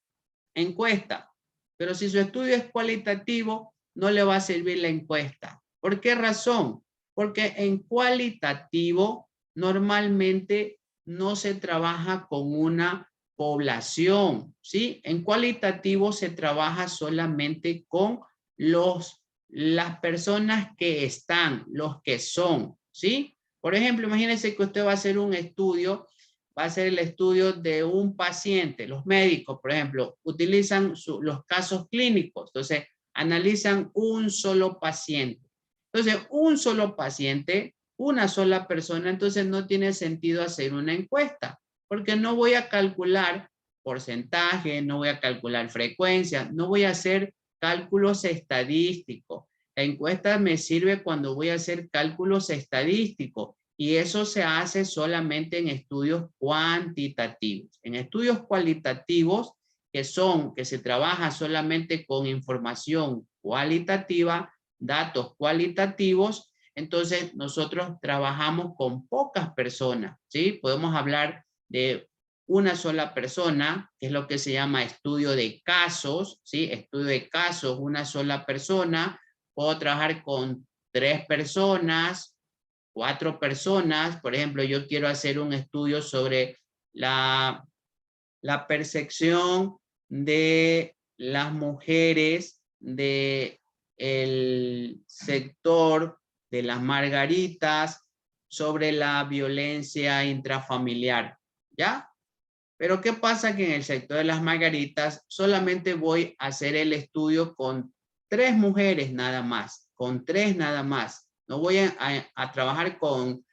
encuesta, pero si su estudio es cualitativo, no le va a servir la encuesta. ¿Por qué razón? Porque en cualitativo normalmente no se trabaja con una población, ¿sí? En cualitativo se trabaja solamente con las personas que están, los que son, ¿sí? Por ejemplo, imagínense que usted va a hacer un estudio, va a hacer el estudio de un paciente. Los médicos, por ejemplo, utilizan los casos clínicos. Entonces, analizan un solo paciente. Entonces, un solo paciente, una sola persona, entonces no tiene sentido hacer una encuesta, porque no voy a calcular porcentaje, no voy a calcular frecuencia, no voy a hacer cálculos estadísticos. La encuesta me sirve cuando voy a hacer cálculos estadísticos y eso se hace solamente en estudios cuantitativos. En estudios cualitativos, que se trabaja solamente con información cualitativa, datos cualitativos, entonces nosotros trabajamos con pocas personas, ¿sí? Podemos hablar de una sola persona, que es lo que se llama estudio de casos, ¿sí? Estudio de casos, una sola persona. Puedo trabajar con 3 personas, 4 personas. Por ejemplo, yo quiero hacer un estudio sobre la percepción de las mujeres del sector de las Margaritas sobre la violencia intrafamiliar, ¿ya? Pero ¿qué pasa? Que en el sector de las Margaritas solamente voy a hacer el estudio con 3 mujeres nada más, con 3 nada más. No voy a trabajar con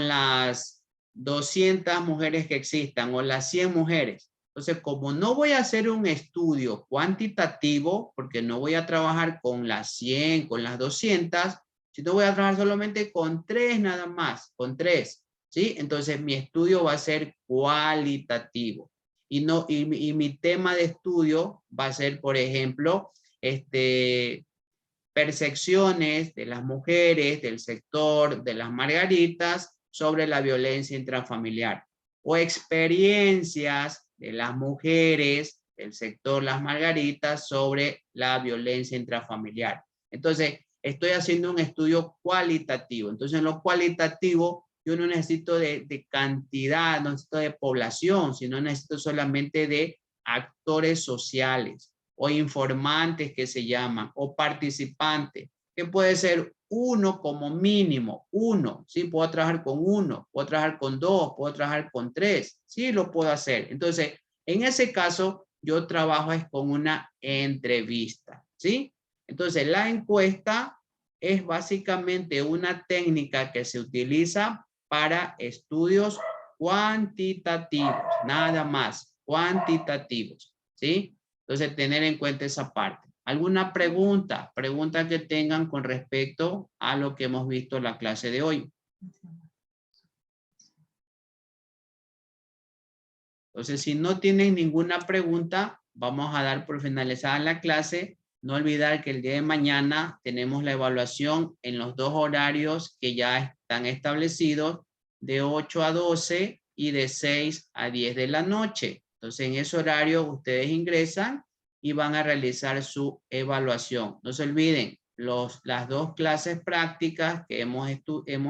las 200 mujeres que existan o las 100 mujeres. Entonces, como no voy a hacer un estudio cuantitativo, porque no voy a trabajar con las 100, con las 200, sino voy a trabajar solamente con 3 nada más, con 3. ¿Sí? Entonces mi estudio va a ser cualitativo y mi tema de estudio va a ser, por ejemplo, percepciones de las mujeres del sector de las Margaritas sobre la violencia intrafamiliar o experiencias de las mujeres del sector Las Margaritas sobre la violencia intrafamiliar. Entonces, estoy haciendo un estudio cualitativo. Entonces, en lo cualitativo, yo no necesito de cantidad, no necesito de población, sino necesito solamente de actores sociales o informantes que se llaman, o participantes, que puede ser uno como mínimo, uno, ¿sí? Puedo trabajar con 1, puedo trabajar con 2, puedo trabajar con 3, sí lo puedo hacer. Entonces, en ese caso, yo trabajo es con una entrevista, ¿sí? Entonces, la encuesta es básicamente una técnica que se utiliza para estudios cuantitativos, nada más, cuantitativos, ¿sí? Entonces, tener en cuenta esa parte. ¿Alguna pregunta? Pregunta que tengan con respecto a lo que hemos visto en la clase de hoy. Entonces, si no tienen ninguna pregunta, vamos a dar por finalizada la clase. No olvidar que el día de mañana tenemos la evaluación en los 2 horarios que ya están establecidos, de 8 a 12 y de 6 a 10 de la noche. Entonces, en ese horario ustedes ingresan y van a realizar su evaluación. No se olviden, las 2 clases prácticas que hemos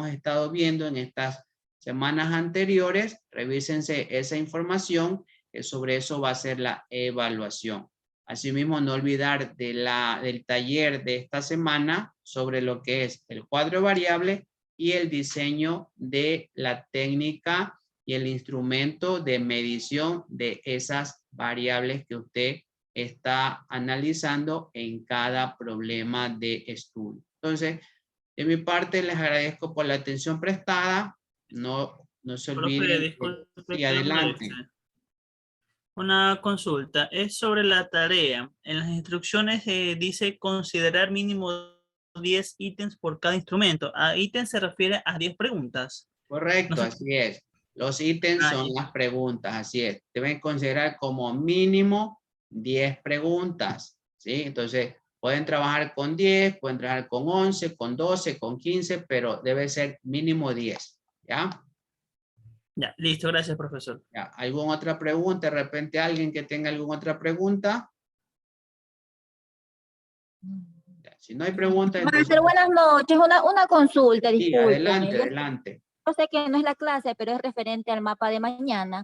estado viendo en estas semanas anteriores, revísense esa información, que sobre eso va a ser la evaluación. Asimismo, no olvidar del taller de esta semana sobre lo que es el cuadro variable y el diseño de la técnica y el instrumento de medición de esas variables que usted está analizando en cada problema de estudio. Entonces, de mi parte, les agradezco por la atención prestada. No se Profe, olviden. disculpe Sí, que lo adelante. moleste. Una consulta, es sobre la tarea. En las instrucciones dice considerar mínimo 10 ítems por cada instrumento. A ítems se refiere a 10 preguntas. Correcto, No sé. así es. Los ítems son las preguntas, así es. Deben considerar como mínimo 10 preguntas, ¿sí? Entonces, pueden trabajar con 10, pueden trabajar con 11, con 12, con 15, pero debe ser mínimo 10, ¿ya? Ya, listo, gracias, profesor. Ya, ¿alguna otra pregunta? De repente alguien que tenga alguna otra pregunta. Ya, si no hay pregunta, entonces... Maestro, buenas noches. Una consulta, Sí, discúlpeme. adelante, adelante. Yo sé que no es la clase, pero es referente al mapa de mañana.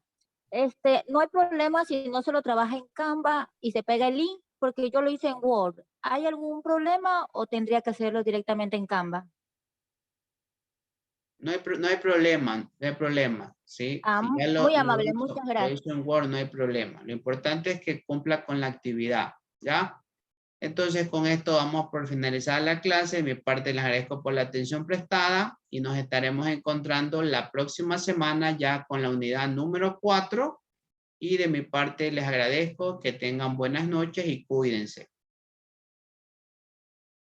No hay problema si no se lo trabaja en Canva y se pega el link, porque yo lo hice en Word. ¿Hay algún problema o tendría que hacerlo directamente en Canva? No hay problema, no hay problema, ¿sí? Ah, Si ya muy lo amable, hizo, muchas lo gracias. hizo en Word, no hay problema. Lo importante es que cumpla con la actividad, ¿ya? Entonces, con esto vamos por finalizar la clase. De mi parte, les agradezco por la atención prestada y nos estaremos encontrando la próxima semana ya con la unidad número 4. Y de mi parte, les agradezco que tengan buenas noches y cuídense.